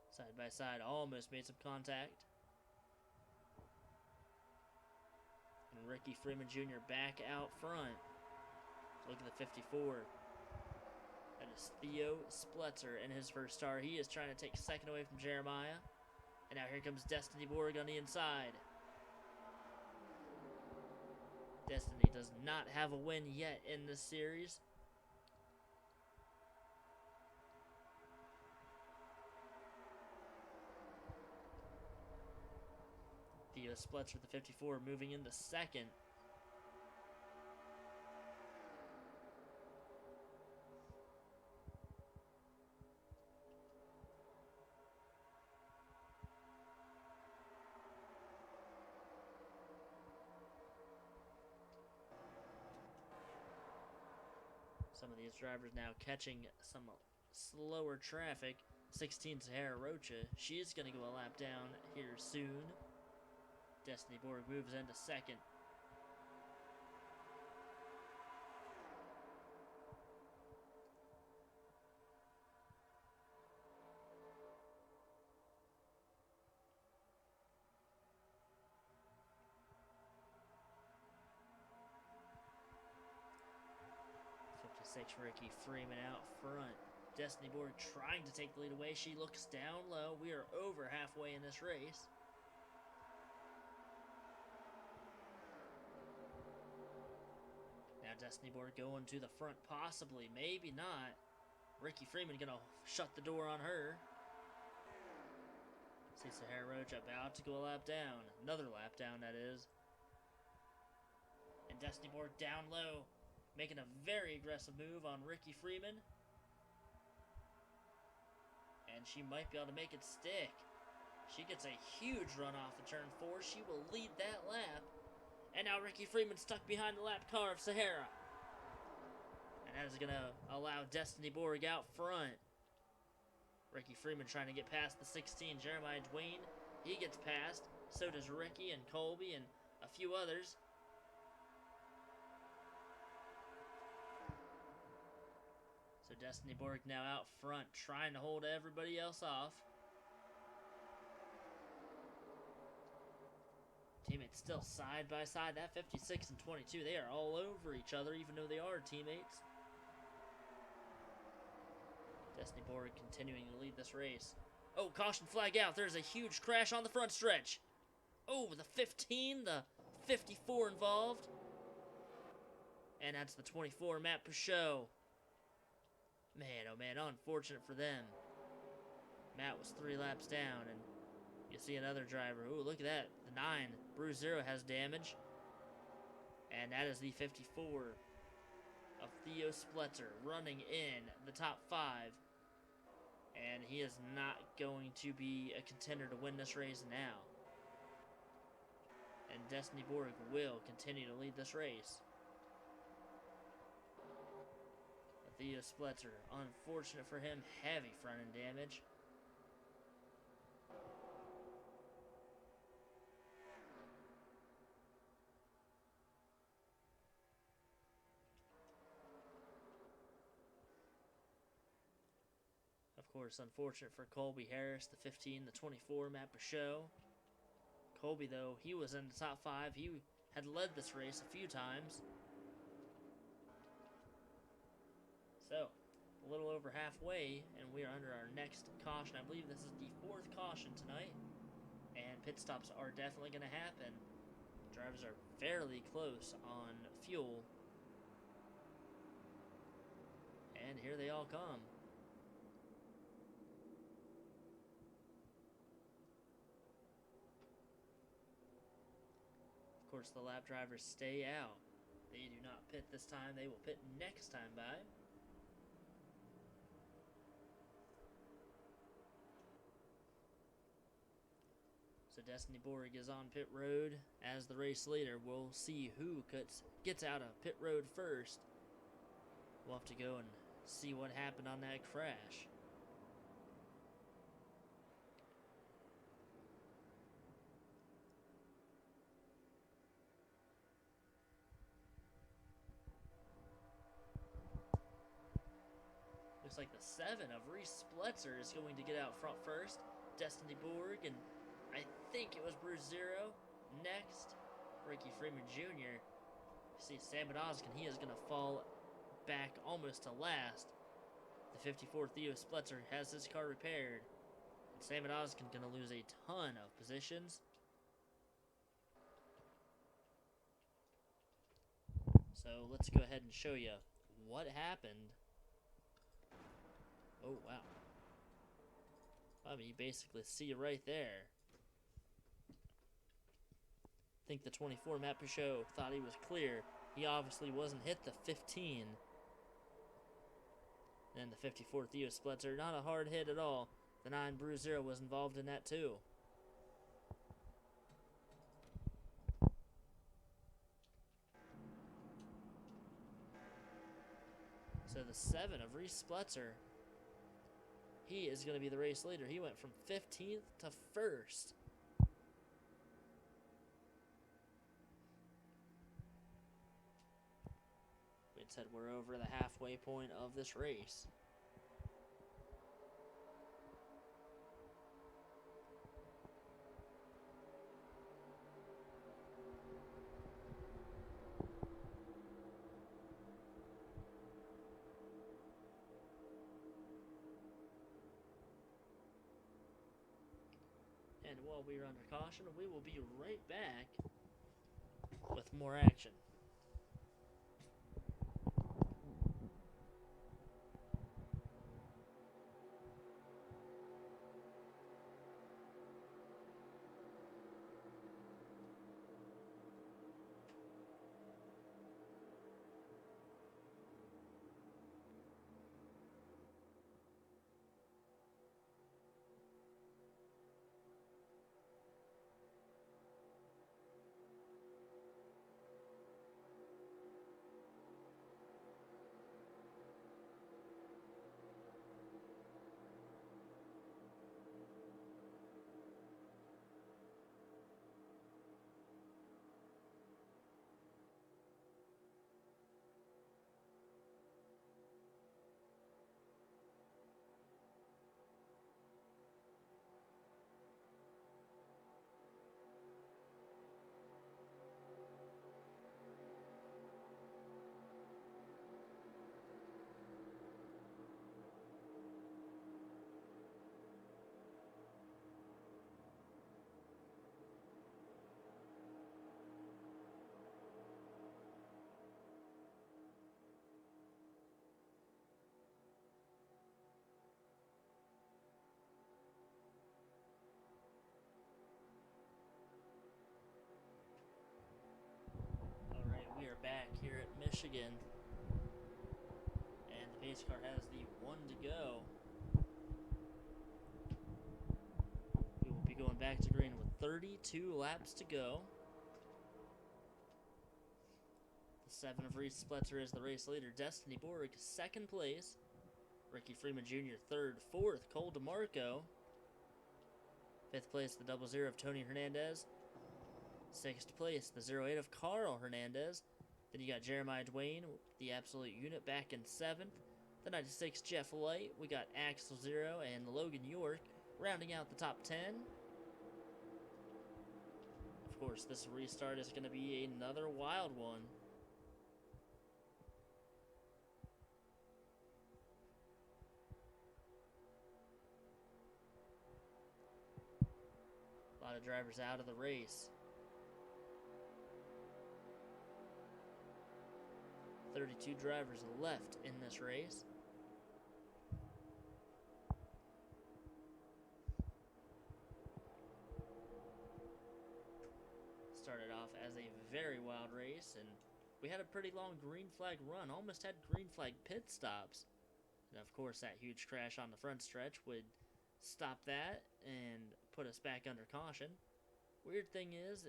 Side by side, almost made some contact. And Ricky Freeman Jr. back out front. Look at the 54. That is Theo Splitzer in his first star. He is trying to take second away from Jeremiah. And now here comes Destiny Borg on the inside. Destiny does not have a win yet in this series. Theo splits with the 54 moving into second. Some of these drivers now catching some slower traffic. 16 Sahara Rocha, she's going to go a lap down here soon. Destiny Borg moves into second. Ricky Freeman out front. Destiny Borg trying to take the lead away. She looks down low. We are over halfway in this race. Now Destiny Borg going to the front, possibly, maybe not. Ricky Freeman gonna shut the door on her. See Sahara Roach about to go a lap down. Another lap down, that is. And Destiny Borg down low, making a very aggressive move on Ricky Freeman. And she might be able to make it stick. She gets a huge run off of turn 4. She will lead that lap. And now Ricky Freeman stuck behind the lap car of Sahara. And that is going to allow Destiny Borg out front. Ricky Freeman trying to get past the 16, Jeremiah Dwayne. He gets past. So does Ricky and Colby and a few others. So Destiny Borg now out front, trying to hold everybody else off. Teammates still side by side. That 56 and 22, they are all over each other, even though they are teammates. Destiny Borg continuing to lead this race. Oh, caution flag out. There's a huge crash on the front stretch. Oh, the 15, the 54 involved. And that's the 24, Matt Peugeot. Man, oh man, unfortunate for them. Matt was 3 laps down, and you see another driver. Ooh, look at that. The 9, Bruce Zero, has damage. And that is the 54 of Theo Spletzer running in the top 5. And he is not going to be a contender to win this race now. And Destiny Borg will continue to lead this race. Theo Spletzer, unfortunate for him, heavy front end damage. Of course, unfortunate for Colby Harris, the 15, the 24, Matt Peugeot. Colby, though, he was in the top 5. He had led this race a few times. So, a little over halfway, and we are under our next caution. I believe this is the 4th caution tonight, and pit stops are definitely going to happen. Drivers are fairly close on fuel, and here they all come. Of course, the lap drivers stay out. They do not pit this time. They will pit next time by. So Destiny Borg is on pit road as the race leader. We'll see who gets out of pit road first. We'll have to go and see what happened on that crash. Looks like the 7 of Reese Spletzer is going to get out front first. Destiny Borg, and I think it was Bruce Zero next. Ricky Freeman Jr. See, Sam Odoskin, he is going to fall back almost to last. The 54 Theo Spletzer has his car repaired. And Sam Odoskin going to lose a ton of positions. So let's go ahead and show you what happened. Oh, wow. I mean, you basically see it right there. I think the 24 Matt Peugeot thought he was clear. He obviously wasn't hit the 15. And the 54 Theo Splitzer, not a hard hit at all. The 9 Bruise Zero was involved in that too. So the 7 of Reese Splitzer, he is going to be the race leader. He went from 15th to 1st. We said we're over the halfway point of this race. And while we are under caution, we will be right back with more action. Alright, we are back here at Michigan. And the pace car has the 1 to go. We will be going back to green with 32 laps to go. The 7 of Reese Splitzer is the race leader. Destiny Borg, 2nd place. Ricky Freeman Jr., 3rd. 4th, Cole DeMarco. 5th place, the 00 of Tony Hernandez. 6th place, the 08 of Carl Hernandez. Then you got Jeremiah Dwayne, the Absolute Unit, back in 7th. The 96 Jeff Light. We got Axel Zero and Logan York rounding out the top 10. Of course, this restart is going to be another wild one. A lot of drivers out of the race. 32 drivers left in this race. Started off as a very wild race, and we had a pretty long green flag run. Almost had green flag pit stops. And of course, that huge crash on the front stretch would stop that and put us back under caution. Weird thing is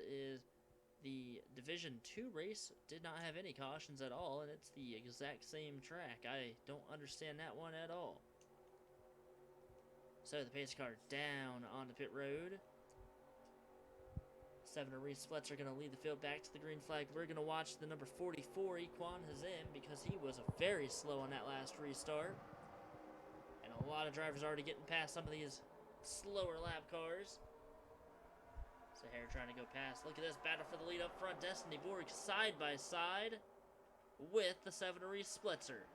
the Division 2 race did not have any cautions at all, and it's the exact same track. I don't understand that one at all. So the pace car down onto pit road. 7 of Reese Splitzer going to lead the field back to the green flag. We're going to watch the number 44, Equan Hazim, because he was very slow on that last restart. And a lot of drivers already getting past some of these slower lap cars. Sahara trying to go past. Look at this battle for the lead up front. Destiny Borg side by side with the 7 of Reese Splitzer.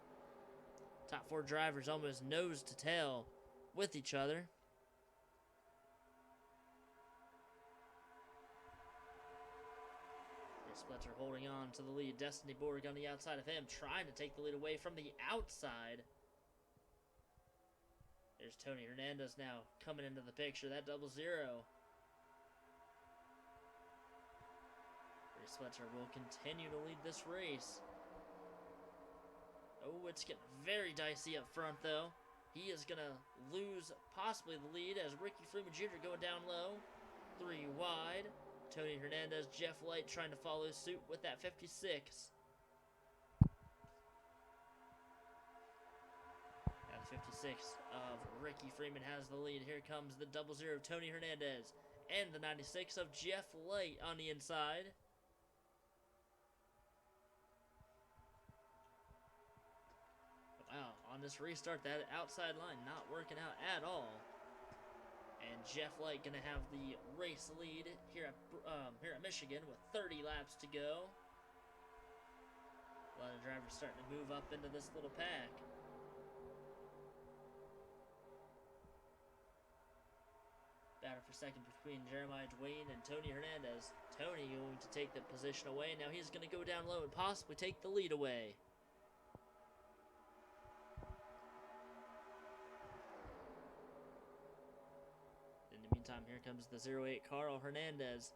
Top 4 drivers almost nose to tail with each other. Spletzer holding on to the lead. Destiny Borg on the outside of him, trying to take the lead away from the outside. There's Tony Hernandez now coming into the picture. That 0-0. Spletzer will continue to lead this race. Oh, it's getting very dicey up front, though. He is going to lose possibly the lead as Ricky Freeman Jr. going down low. 3 wide. Tony Hernandez, Jeff Light trying to follow suit with that 56. Now the 56 of Ricky Freeman has the lead. Here comes the 0-0 of Tony Hernandez. And the 96 of Jeff Light on the inside. Wow, on this restart, that outside line not working out at all. And Jeff Light going to have the race lead here at Michigan with 30 laps to go. A lot of drivers starting to move up into this little pack. Battle for second between Jeremiah Dwayne and Tony Hernandez. Tony going to take the position away. Now he's going to go down low and possibly take the lead away. Meantime, here comes the 08 Carl Hernandez,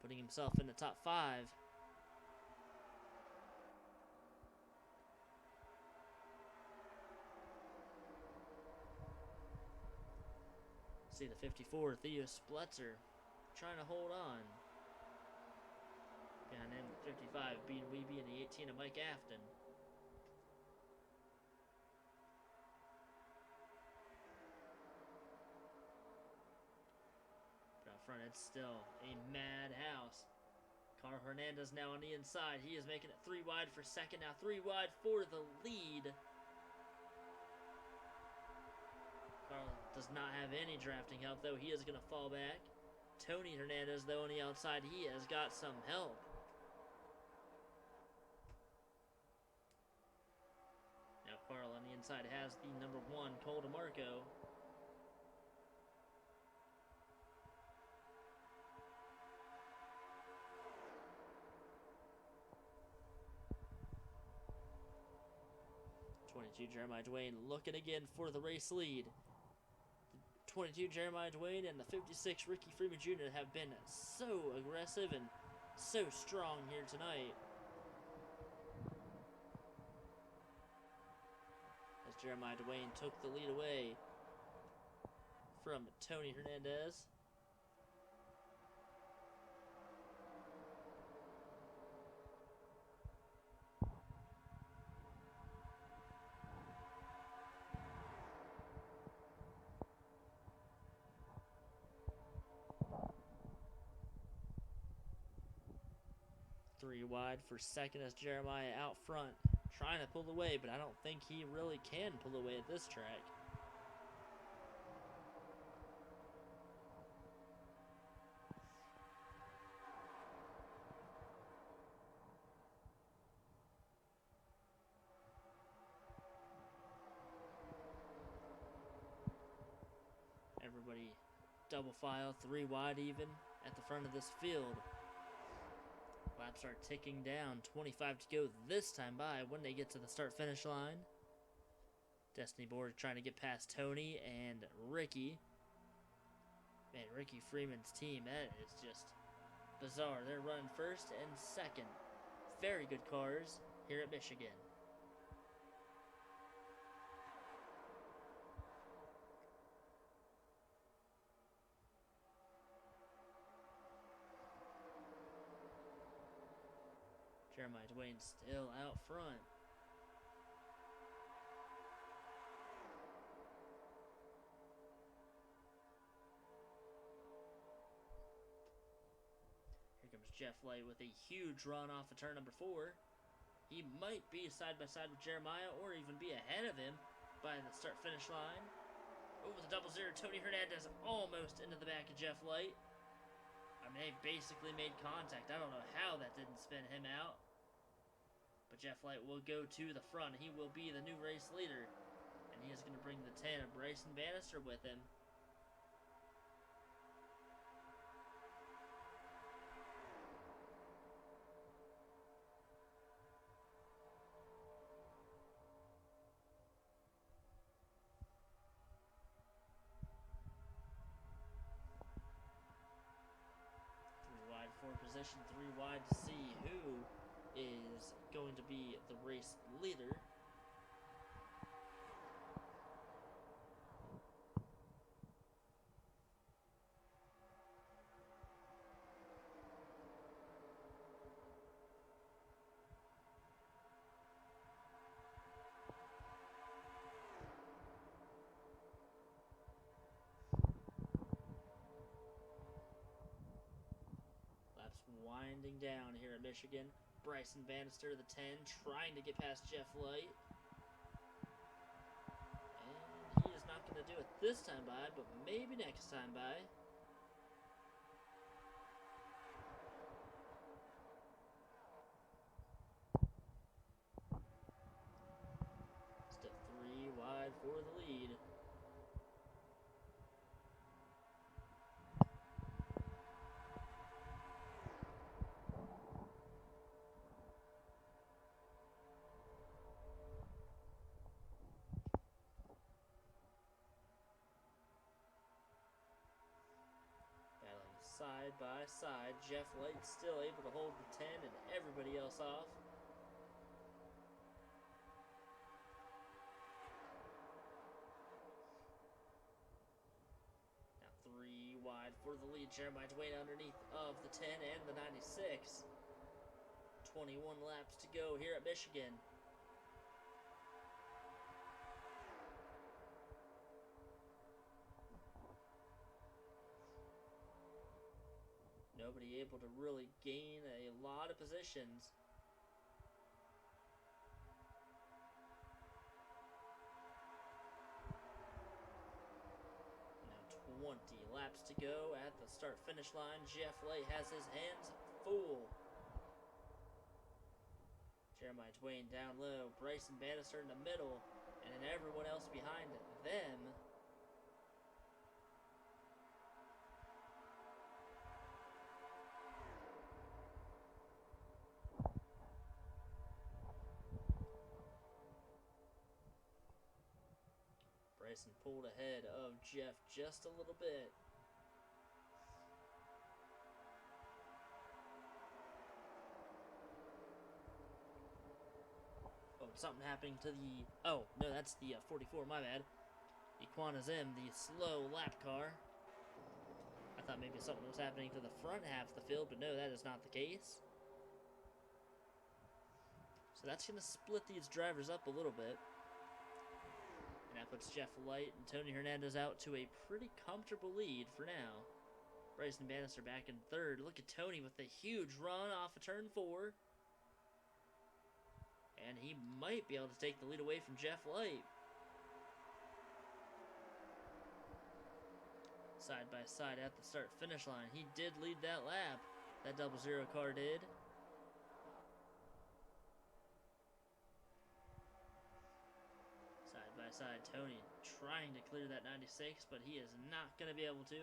putting himself in the top 5. See the 54 Theo Spletzer trying to hold on. Behind him, 55 Bean Weeby and the 18 of Mike Afton. Front, it's still a madhouse. Carl Hernandez now on the inside. He is making it 3 wide for second. Now 3 wide for the lead. Carl does not have any drafting help, though. He is going to fall back. Tony Hernandez, though, on the outside, he has got some help. Now Carl on the inside has the number 1, Cole DeMarco. Jeremiah Dwayne looking again for the race lead. The 22 Jeremiah Dwayne and the 56 Ricky Freeman Jr. have been so aggressive and so strong here tonight. As Jeremiah Dwayne took the lead away from Tony Hernandez. Wide for second as Jeremiah out front, trying to pull away, but I don't think he really can pull away at this track. Everybody double file, 3 wide even at the front of this field. Laps are ticking down, 25 to go this time by when they get to the start-finish line. Destiny Borg trying to get past Tony and Ricky. Man, Ricky Freeman's team, that is just bizarre. They're running first and second. Very good cars here at Michigan. Jeremiah Dwayne still out front. Here comes Jeff Light with a huge run off of turn number 4. He might be side by side with Jeremiah or even be ahead of him by the start-finish line. Oh, with a 0-0, Tony Hernandez almost into the back of Jeff Light. I mean, they basically made contact. I don't know how that didn't spin him out. But Jeff Light will go to the front. He will be the new race leader. And he is going to bring the 10 of Bryson Bannister with him. position 3 wide to see who is going to be the race leader. Winding down here at Michigan. Bryson Bannister, the 10, trying to get past Jeff Light. And he is not going to do it this time by, but maybe next time by. Still 3 wide for the lead. Side by side, Jeff Light still able to hold the 10 and everybody else off. Now 3 wide for the lead. Jeremiah Dwayne underneath of the 10 and the 96. 21 laps to go here at Michigan. Nobody able to really gain a lot of positions. Now 20 laps to go at the start-finish line. Jeff Light has his hands full. Jeremiah Dwayne down low. Bryson Bannister in the middle. And then everyone else behind them. Bryson pulled ahead of Jeff just a little bit. Oh, something happening to the... Oh, no, that's the 44, my bad. Equana Zim, the slow lap car. I thought maybe something was happening to the front half of the field, but no, that is not the case. So that's going to split these drivers up a little bit. And that puts Jeff Light and Tony Hernandez out to a pretty comfortable lead for now. Bryson Bannister back in third. Look at Tony with a huge run off of turn 4. And he might be able to take the lead away from Jeff Light. Side by side at the start-finish line. He did lead that lap. That 00 car did. Side, Tony trying to clear that 96, but he is not going to be able to.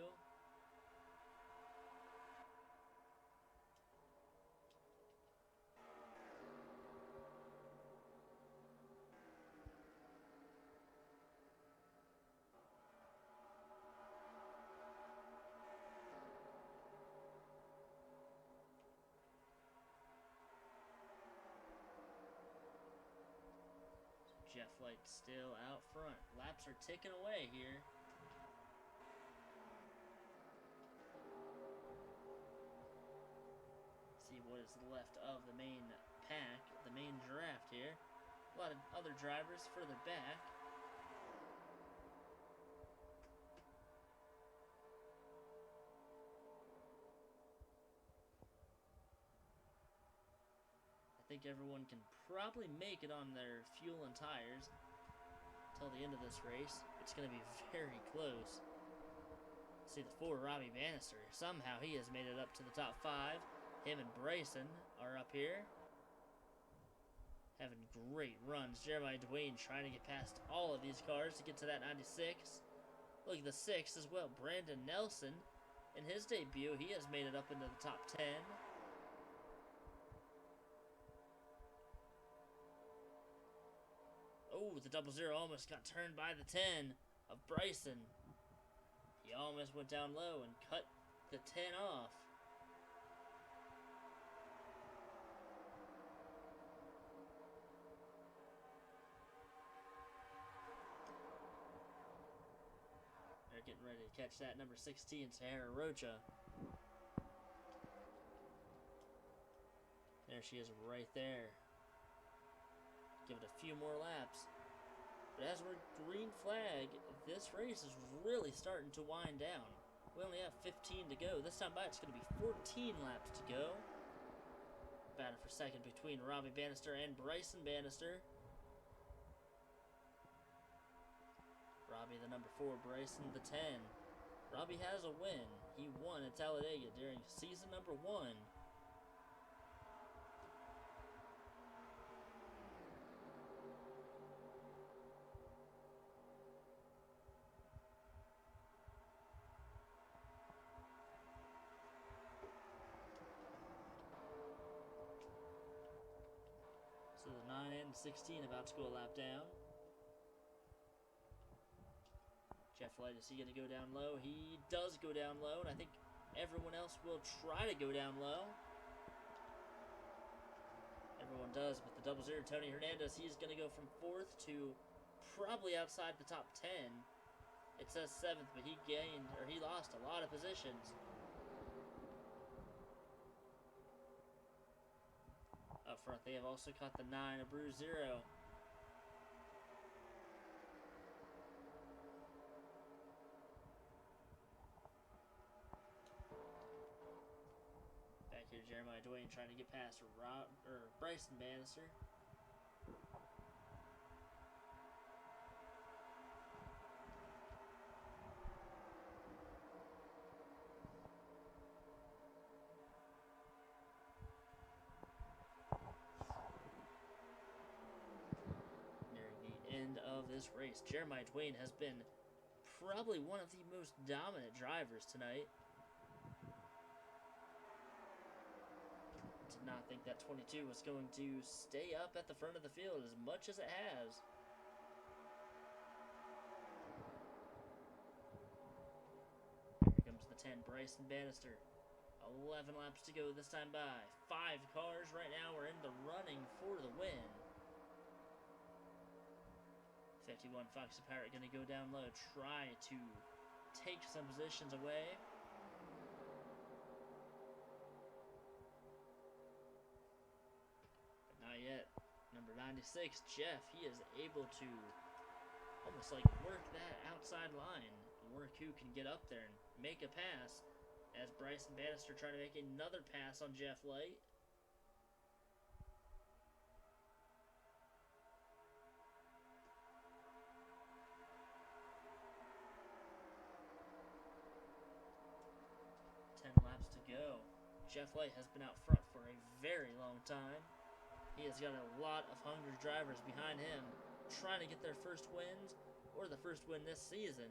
Jeff Light still out front. Laps are ticking away here. See what is left of the main pack, the main draft here. A lot of other drivers further back. I think everyone can probably make it on their fuel and tires till the end of this race. It's going to be very close. See the 4, Robbie Bannister. Somehow he has made it up to the top 5. Him and Bryson are up here. Having great runs. Jeremiah Dwayne trying to get past all of these cars to get to that 96. Look at the 6 as well. Brandon Nelson, in his debut, he has made it up into the top 10. Oh, the 00 almost got turned by the 10 of Bryson. He almost went down low and cut the 10 off. getting ready to catch that number 16, Sahara Rocha. There she is right there. Give it a few more laps. But as we're green flag, this race is really starting to wind down. We only have 15 to go. This time by it's going to be 14 laps to go. Battle for second between Robbie Bannister and Bryson Bannister. Robbie the number 4, Bryson the 10. Robbie has a win. He won at Talladega during season number 1. So the 9 and 16 about to go a lap down. Jeff Light, is he going to go down low? He does go down low, and I think everyone else will try to go down low. Everyone does, but the 00, Tony Hernandez, he's going to go from 4th to probably outside the top 10. It says 7th, but he lost a lot of positions. Up front, they have also caught the 9, a Bruise 0. Back here, Jeremiah Dwayne trying to get past Bryson Bannister. End of this race. Jeremiah Dwayne has been probably one of the most dominant drivers tonight. Did not think that 22 was going to stay up at the front of the field as much as it has. Here comes the 10, Bryson Bannister. 11 laps to go this time by. 5 cars right now are in the running for the win. 51 Foxy Pirate going to go down low, try to take some positions away. But not yet. Number 96, Jeff, he is able to almost like work that outside line. Work who can get up there and make a pass. As Bryson Bannister trying to make another pass on Jeff Light. Laps to go. Jeff Light has been out front for a very long time. He has got a lot of hungry drivers behind him trying to get their first wins or the first win this season.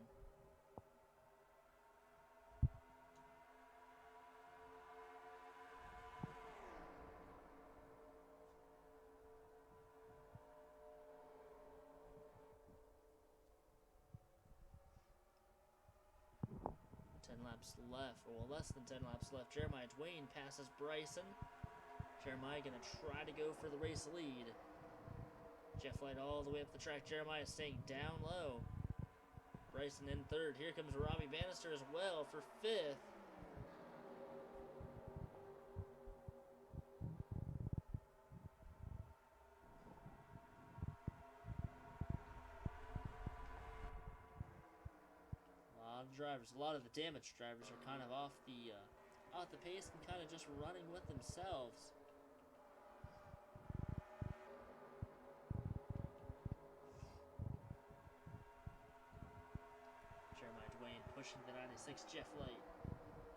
Laps left, or less than 10 laps left. Jeremiah Dwayne passes Bryson. Jeremiah gonna try to go for the race lead. Jeff Light all the way up the track. Jeremiah staying down low. Bryson in 3rd. Here comes Robbie Bannister as well for 5th. Drivers, a lot of the damaged drivers are kind of off the pace and kind of just running with themselves. Jeremiah Dwayne pushing the 96 Jeff Light.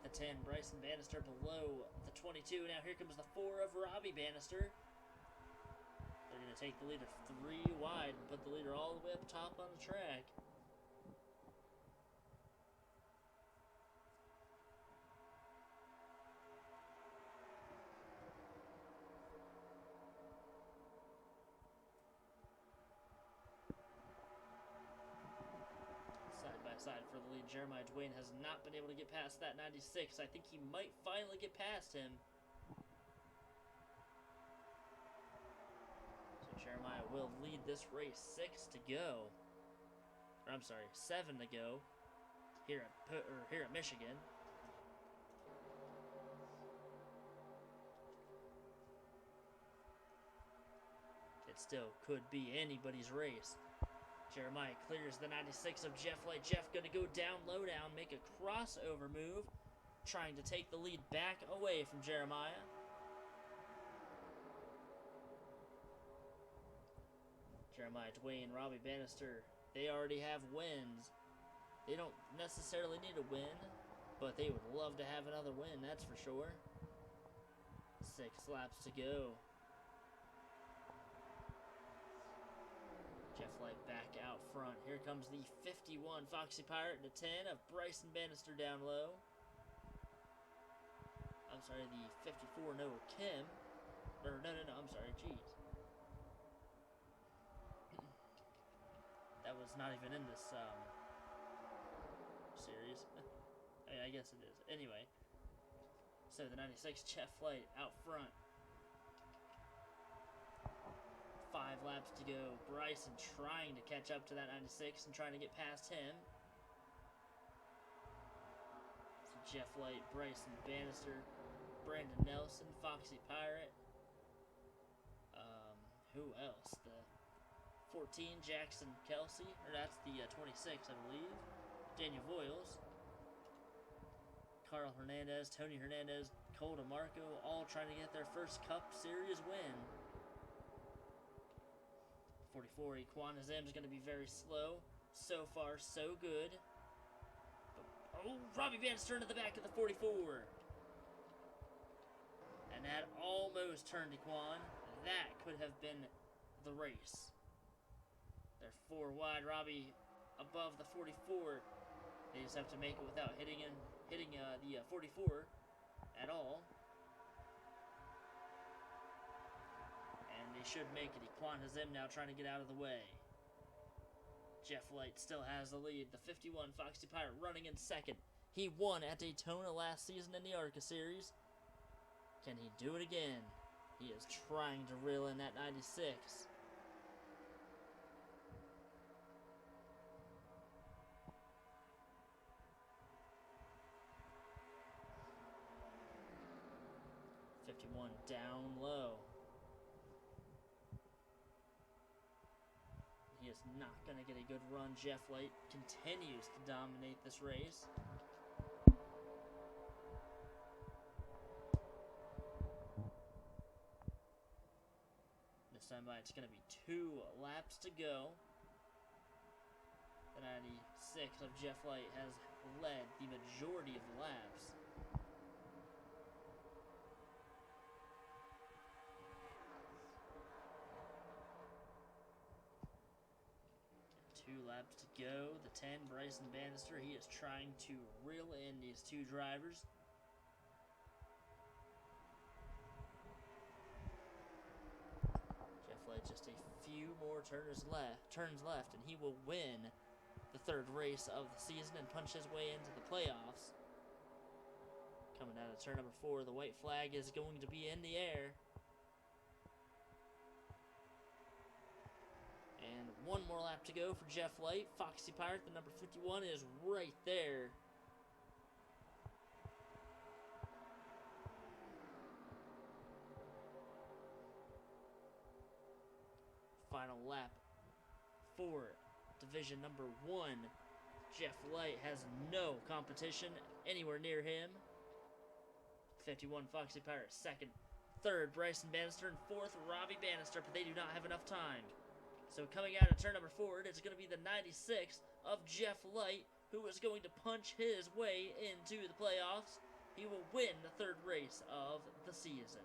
The 10 Bryson Bannister below the 22. Now here comes the 4 of Robbie Bannister. They're going to take the leader 3 wide and put the leader all the way up top on the track. Side for the lead. Jeremiah Dwayne has not been able to get past that 96. I think he might finally get past him. So Jeremiah will lead this race. 6 to go. Or I'm sorry, 7 to go. here at Michigan. It still could be anybody's race. Jeremiah clears the 96 of Jeff Light. Jeff going to go down, low down, make a crossover move, trying to take the lead back away from Jeremiah. Jeremiah, Dwayne, Robbie Bannister, they already have wins. They don't necessarily need a win, but they would love to have another win, that's for sure. 6 laps to go. Jeff Light back out front. Here comes the 51 Foxy Pirate and the 10 of Bryson Bannister down low. I'm sorry, the 54 Noah Kim. Or, no, I'm sorry, jeez. That was not even in this series. I guess it is. Anyway, so the 96 Jeff Light out front. 5 laps to go. Bryson trying to catch up to that 96 and trying to get past him. So Jeff Light, Bryson Bannister, Brandon Nelson, Foxy Pirate. Who else? The 14, Jackson Kelsey, or that's the 26, I believe. Daniel Voiles, Carl Hernandez, Tony Hernandez, Cole DeMarco, all trying to get their first Cup Series win. 44, Equan Azim's going to be very slow. So far, so good. But, oh, Robbie Bannister into the back of the 44. And that almost turned Equan. That could have been the race. They're 4 wide. Robbie above the 44. They just have to make it without hitting the 44 at all. And they should make it. Equan Hazim now trying to get out of the way. Jeff Light still has the lead. The 51 Foxy Pirate running in second. He won at Daytona last season in the ARCA Series. Can he do it again? He is trying to reel in that 96. Down low. He is not going to get a good run. Jeff Light continues to dominate this race. This time it's going to be 2 laps to go. The 96 of Jeff Light has led the majority of the laps. 2 laps to go. The 10, Bryson Bannister, he is trying to reel in these 2 drivers. Jeff Light just a few more turns left, and he will win the 3rd race of the season and punch his way into the playoffs. Coming out of turn number 4, the white flag is going to be in the air. And 1 more lap to go for Jeff Light. Foxy Pirate, the number 51, is right there. Final lap for Division number 1. Jeff Light has no competition anywhere near him. 51 Foxy Pirate, 2nd. 3rd, Bryson Bannister, and 4th, Robbie Bannister, but they do not have enough time. So coming out of turn number 4, it's going to be the 96 of Jeff Light, who is going to punch his way into the playoffs. He will win the 3rd race of the season.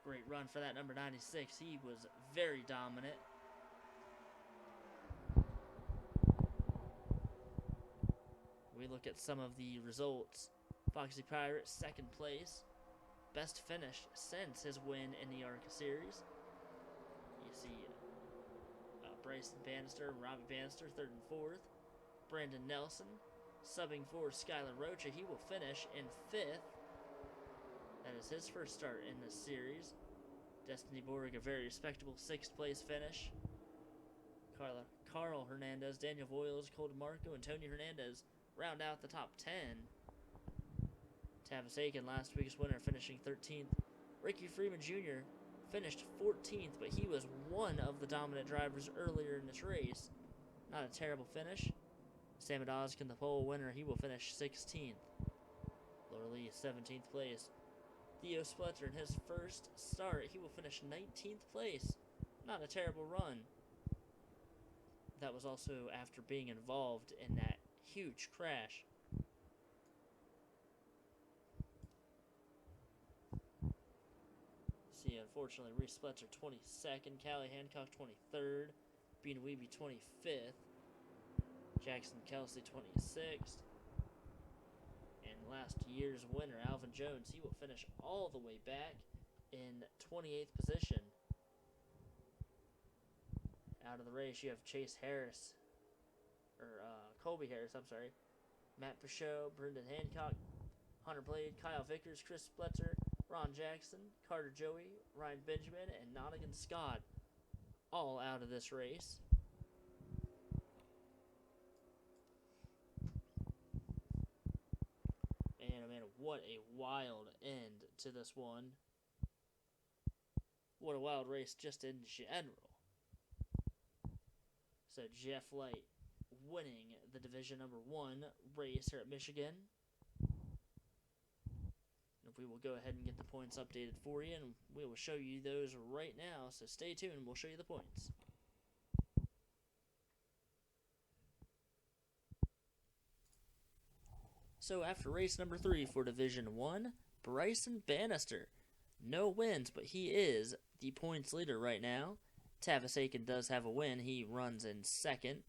Great run for that number 96. He was very dominant. We look at some of the results. Foxy Pirate, 2nd place. Best finish since his win in the ARCA Series. You see Bryson Bannister and Robbie Bannister, 3rd and 4th. Brandon Nelson, subbing for Skylar Rocha. He will finish in 5th. That is his first start in this series. Destiny Borg, a very respectable 6th place finish. Carl Carl Hernandez, Daniel Voiles, Cole DeMarco, and Tony Hernandez round out the top 10. Tavis Aiken, last week's winner, finishing 13th. Ricky Freeman Jr. finished 14th, but he was one of the dominant drivers earlier in this race. Not a terrible finish. Sam Odoskin, the pole winner, he will finish 16th. Laura Lee, 17th place. Theo Spletzer, in his first start, he will finish 19th place. Not a terrible run. That was also after being involved in that huge crash. See, unfortunately, Reese Spletzer 22nd, Callie Hancock 23rd, Bean Weeby 25th, Jackson Kelsey 26th, and last year's winner, Alvin Jones, he will finish all the way back in 28th position. Out of the race, you have Chase Harris, Colby Harris, I'm sorry, Matt Pichot, Brendan Hancock, Hunter Blade, Kyle Vickers, Chris Spletzer, Ron Jackson, Carter Joey, Ryan Benjamin, and Nottingham Scott, all out of this race. And man, what a wild end to this one. What a wild race just in general. So Jeff Light winning the Division number 1 race here at Michigan. And we will go ahead and get the points updated for you, and we will show you those right now. So stay tuned, we'll show you the points. So after race number 3 for Division 1, Bryson Bannister. No wins, but he is the points leader right now. Tavis Aiken does have a win. He runs in 2nd.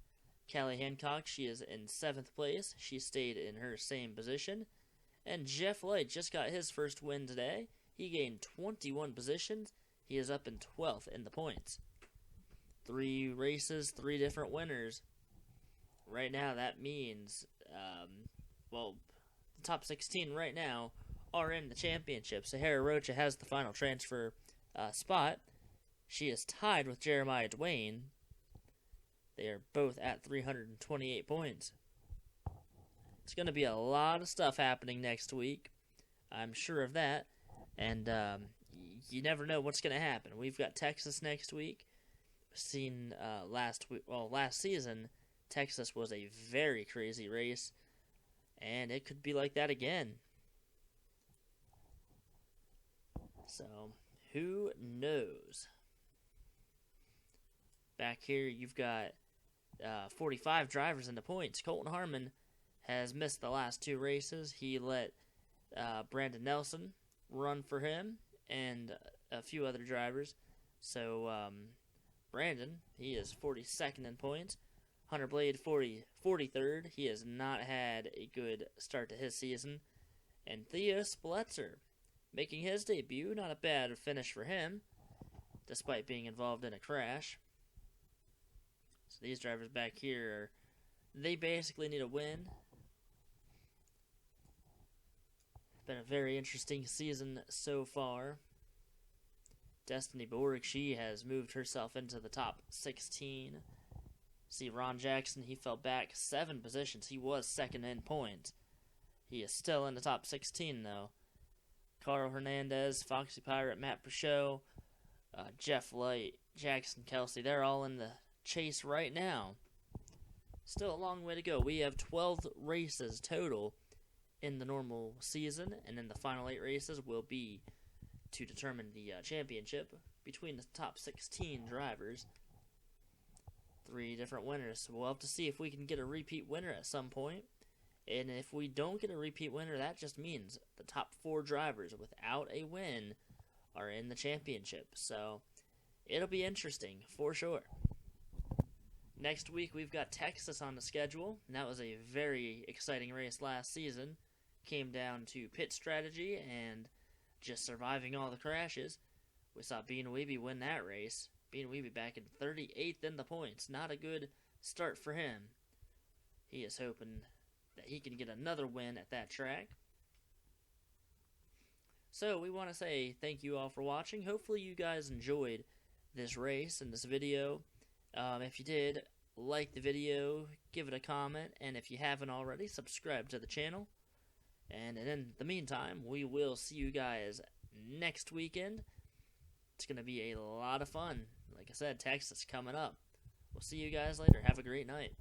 Callie Hancock, she is in 7th place. She stayed in her same position. And Jeff Light just got his first win today. He gained 21 positions. He is up in 12th in the points. 3 races, 3 different winners. Right now, that means, the top 16 right now are in the championship. Sahara Rocha has the final transfer spot. She is tied with Jeremiah Dwayne. They are both at 328 points. It's going to be a lot of stuff happening next week. I'm sure of that. And you never know what's going to happen. We've got Texas next week. Seen last season, Texas was a very crazy race. And it could be like that again. So, who knows? Back here, you've got 45 drivers in the points. Colton Harmon has missed the last 2 races. He let Brandon Nelson run for him and a few other drivers. So, Brandon, he is 42nd in points. Hunter Blade, 43rd. He has not had a good start to his season. And Theo Spletzer making his debut. Not a bad finish for him, despite being involved in a crash. So these drivers back here, they basically need a win. Been a very interesting season so far. Destiny Borg, she has moved herself into the top 16. See, Ron Jackson, he fell back 7 positions. He was 2nd in points. He is still in the top 16, though. Carl Hernandez, Foxy Pirate, Matt Pichot, Jeff Light, Jackson Kelsey, they're all in the chase right now. Still a long way to go. We have 12 races total in the normal season, and then the final 8 races will be to determine the championship between the top 16 drivers. 3 different winners. So we'll have to see if we can get a repeat winner at some point. And if we don't get a repeat winner, that just means the top 4 drivers without a win are in the championship. So it'll be interesting for sure. Next week, we've got Texas on the schedule, and that was a very exciting race last season. Came down to pit strategy and just surviving all the crashes. We saw Bean Weeby win that race. Bean Weeby back in 38th in the points. Not a good start for him. He is hoping that he can get another win at that track. So we want to say thank you all for watching. Hopefully you guys enjoyed this race and this video. If you did, like the video, give it a comment, and if you haven't already, subscribe to the channel. And in the meantime, we will see you guys next weekend. It's going to be a lot of fun. Like I said, Texas coming up. We'll see you guys later. Have a great night.